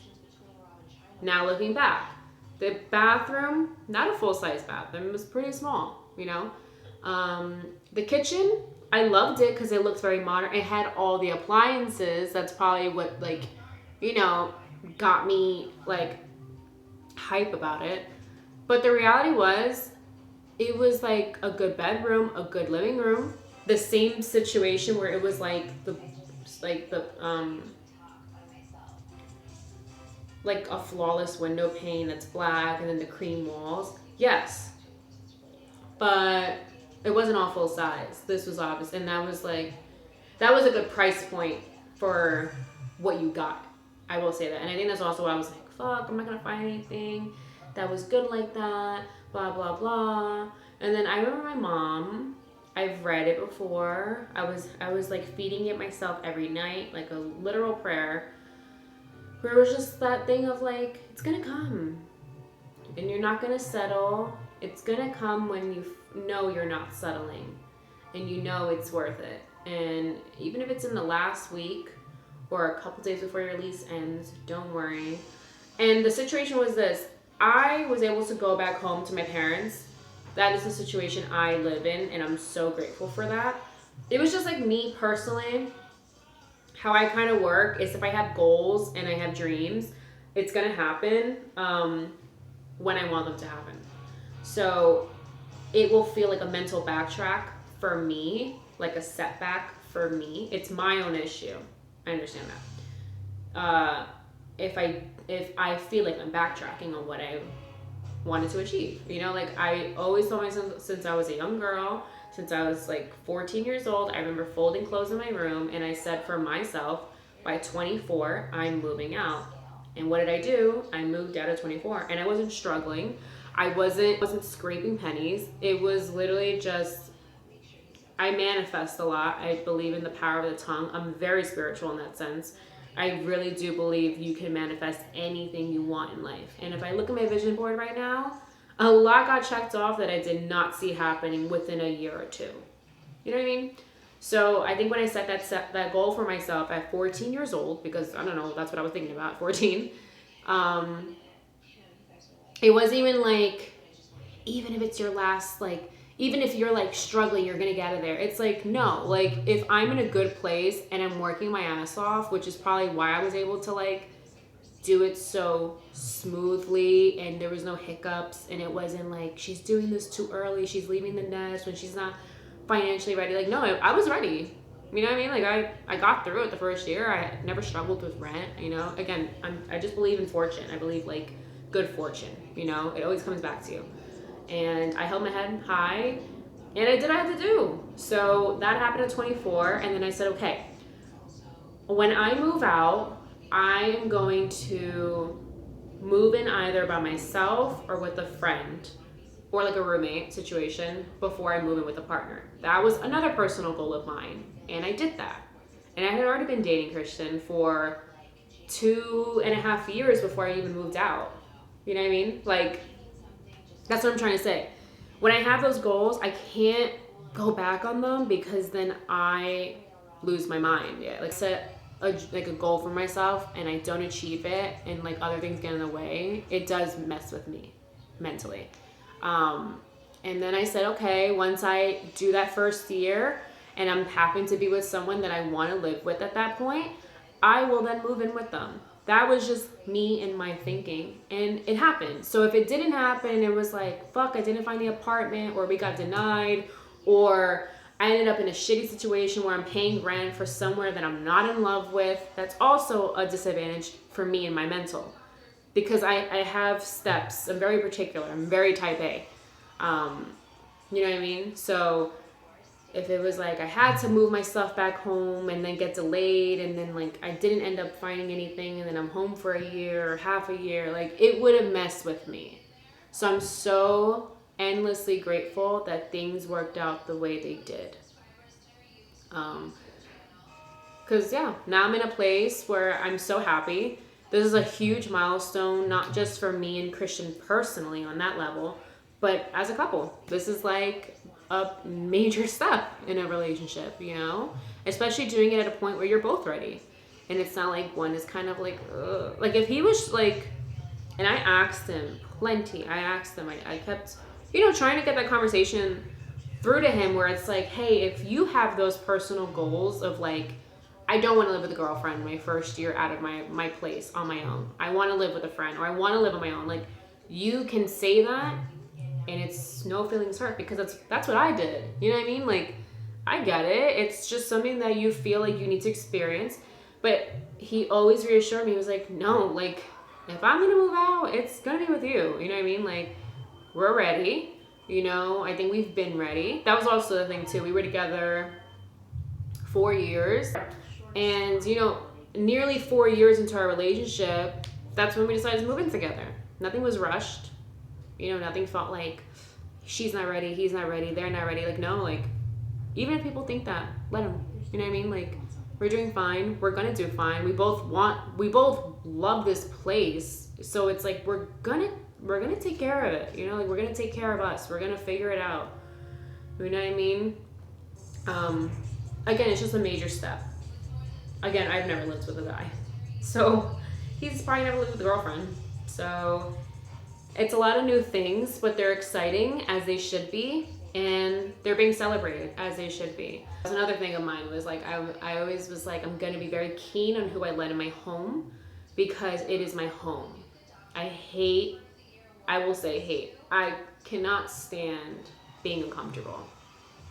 Now looking back, the bathroom, not a full size bathroom, it was pretty small, you know. The kitchen, I loved it because it looked very modern. It had all the appliances. That's probably what, like, you know, got me like hype about it. But the reality was, it was like a good bedroom, a good living room. The same situation where it was like like a flawless window pane that's black and then the cream walls. Yes. But it wasn't all full size. This was obvious. And that was a good price point for what you got. I will say that. And I think that's also why I was like, fuck, I'm not going to find anything that was good like that, blah, blah, blah. And then I remember my mom, I've read it before. I was like feeding it myself every night, like a literal prayer. Where it was just that thing of like, it's gonna come. And you're not gonna settle. It's gonna come when you know you're not settling. And you know it's worth it. And even if it's in the last week or a couple days before your lease ends, don't worry. And the situation was this. I was able to go back home to my parents. That is the situation I live in, and I'm so grateful for that. It was just like me personally. How I kind of work is if I have goals and I have dreams, it's going to happen when I want them to happen. So it will feel like a mental backtrack for me, like a setback for me. It's my own issue. I understand that. If I feel like I'm backtracking on what I wanted to achieve, you know, like I always told myself since I was a young girl, since I was like 14 years old, I remember folding clothes in my room and I said for myself, by 24, I'm moving out. And what did I do? I moved out at 24 and I wasn't struggling. I wasn't scraping pennies. It was literally just, I manifest a lot. I believe in the power of the tongue. I'm very spiritual in that sense. I really do believe you can manifest anything you want in life. And if I look at my vision board right now, a lot got checked off that I did not see happening within a year or two. You know what I mean? So I think when I set that goal for myself at 14 years old, because I don't know, that's what I was thinking about, 14. It wasn't even like, even if it's your last, like, even if you're like struggling, you're gonna get out of there. It's like, no, like if I'm in a good place and I'm working my ass off, which is probably why I was able to like do it so smoothly and there was no hiccups and it wasn't like she's doing this too early, she's leaving the nest when she's not financially ready. Like, no, I was ready. You know what I mean? Like I got through it the first year. I never struggled with rent, you know. Again, I just believe in fortune. I believe like good fortune, you know. It always comes back to you. And I held my head high and I did what I had to do. So that happened at 24 and then I said, okay, when I move out, I am going to move in either by myself or with a friend or like a roommate situation before I move in with a partner. That was another personal goal of mine. And I did that. And I had already been dating Christian for 2.5 years before I even moved out. You know what I mean? Like, that's what I'm trying to say. When I have those goals, I can't go back on them because then I lose my mind. Yeah, like set a goal for myself and I don't achieve it and like other things get in the way, it does mess with me mentally. And then I said, okay, once I do that first year and I'm happy to be with someone that I want to live with at that point, I will then move in with them. that was just me and my thinking, and it happened. So if it didn't happen, it was like, fuck, I didn't find the apartment, or we got denied, or I ended up in a shitty situation where I'm paying rent for somewhere that I'm not in love with. That's also a disadvantage for me and my mental, because I have steps. I'm very particular. I'm very type A. You know what I mean? So if it was like I had to move my stuff back home and then get delayed, and then like I didn't end up finding anything, and then I'm home for a year or half a year, like it would have messed with me. So I'm so endlessly grateful that things worked out the way they did. Because yeah, now I'm in a place where I'm so happy. This is a huge milestone, not just for me and Christian personally on that level, but as a couple. This is like a major step in a relationship, you know? Especially doing it at a point where you're both ready. And it's not like one is kind of like, ugh. Like if he was like, and I asked him plenty. I kept, you know, trying to get that conversation through to him where it's like, hey, if you have those personal goals of like, I don't want to live with a girlfriend my first year out of my place on my own. I want to live with a friend, or I want to live on my own. Like, you can say that, and it's no feelings hurt, because that's what I did. You know what I mean? Like, I get it. It's just something that you feel like you need to experience. But he always reassured me. He was like, no, like, if I'm going to move out, it's going to be with you. You know what I mean? Like, we're ready. You know, I think we've been ready. That was also the thing, too. We were together 4 years. And, you know, nearly 4 years into our relationship, that's when we decided to move in together. Nothing was rushed. You know, nothing felt like she's not ready, he's not ready, they're not ready. Like, no, like, even if people think that, let them. You know what I mean? Like, we're doing fine. We're going to do fine. We both love this place. So it's like, we're going to take care of it. You know, like, we're going to take care of us. We're going to figure it out. You know what I mean? Again, it's just a major step. Again, I've never lived with a guy. So he's probably never lived with a girlfriend. So it's a lot of new things, but they're exciting as they should be. And they're being celebrated as they should be. Another thing of mine was like, I always was like, I'm going to be very keen on who I let in my home, because it is my home. I will say hate. I cannot stand being uncomfortable,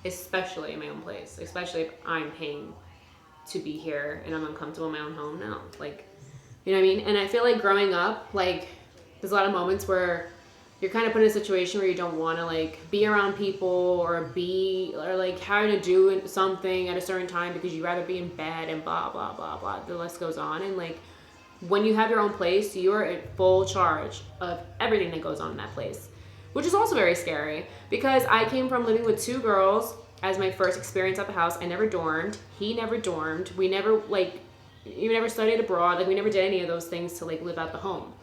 especially in my own place, especially if I'm paying to be here and I'm uncomfortable in my own home. No, like, you know what I mean? And I feel like growing up, like, there's a lot of moments where you're kind of put in a situation where you don't want to like be around people or like having to do something at a certain time because you'd rather be in bed and blah, blah, blah, blah. The list goes on. And like, when you have your own place, you're in full charge of everything that goes on in that place, which is also very scary, because I came from living with two girls as my first experience at the house. I never dormed. He never dormed. We never you never studied abroad. Like, we never did any of those things to like live out the home.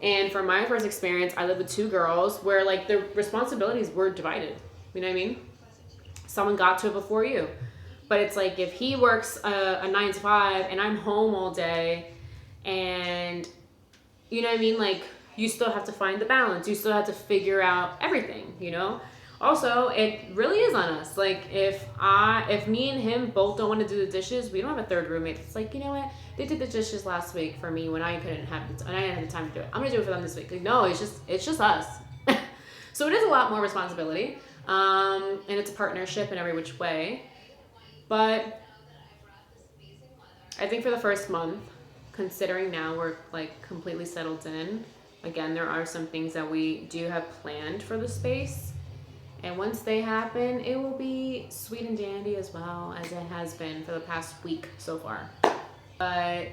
And for my first experience, I lived with two girls where like the responsibilities were divided. You know what I mean? Someone got to it before you. But it's like, if he works a 9 to 5 and I'm home all day, and you know what I mean? Like, you still have to find the balance. You still have to figure out everything, you know? Also, it really is on us. Like, if me and him both don't want to do the dishes, we don't have a third roommate. It's like, you know what? They did the dishes last week for me when I didn't have the time to do it. I'm gonna do it for them this week. Like, no, it's just us. So it is a lot more responsibility, and it's a partnership in every which way. But I think for the first month, considering now we're like completely settled in, again, there are some things that we do have planned for the space. And once they happen, it will be sweet and dandy as well as it has been for the past week so far. But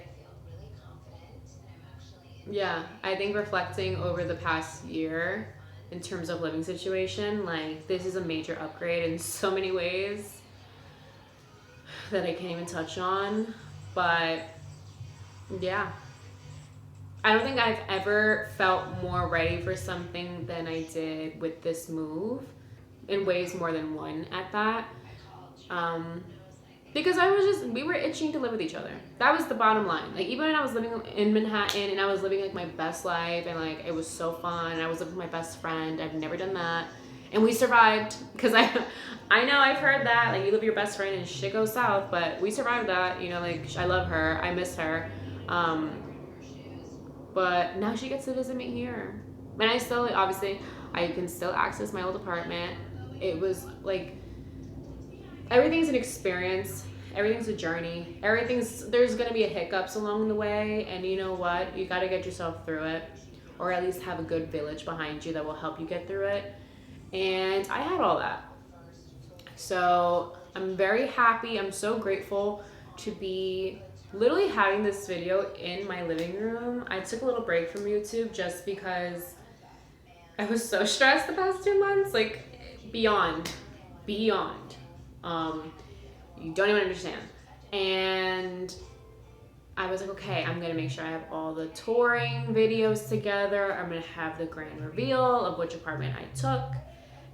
yeah, I think reflecting over the past year in terms of living situation, like, this is a major upgrade in so many ways that I can't even touch on. But yeah, I don't think I've ever felt more ready for something than I did with this move, in ways more than one at that. Because we were itching to live with each other. That was the bottom line. Like, even when I was living in Manhattan and I was living like my best life and like it was so fun, I was living with my best friend. I've never done that. And we survived, because I know I've heard that, like, you live with your best friend and shit goes south, but we survived that, you know, like, I love her, I miss her. but now she gets to visit me here. And I still, obviously, I can still access my old apartment. It was like, everything's an experience. Everything's a journey. There's gonna be hiccups along the way, and you know what? You gotta get yourself through it, or at least have a good village behind you that will help you get through it. And I had all that. So I'm very happy. I'm so grateful to be literally having this video in my living room. I took a little break from YouTube just because I was so stressed the past 2 months, like beyond. You don't even understand. And I was like, okay, I'm gonna make sure I have all the touring videos together. I'm gonna have the grand reveal of which apartment I took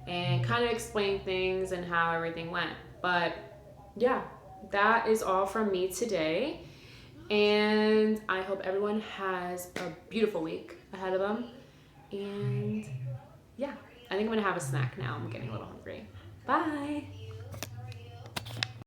and kind of explain things and how everything went. But yeah, that is all from me today. And I hope everyone has a beautiful week ahead of them. And yeah, I think I'm gonna have a snack now. I'm getting a little hungry. Bye.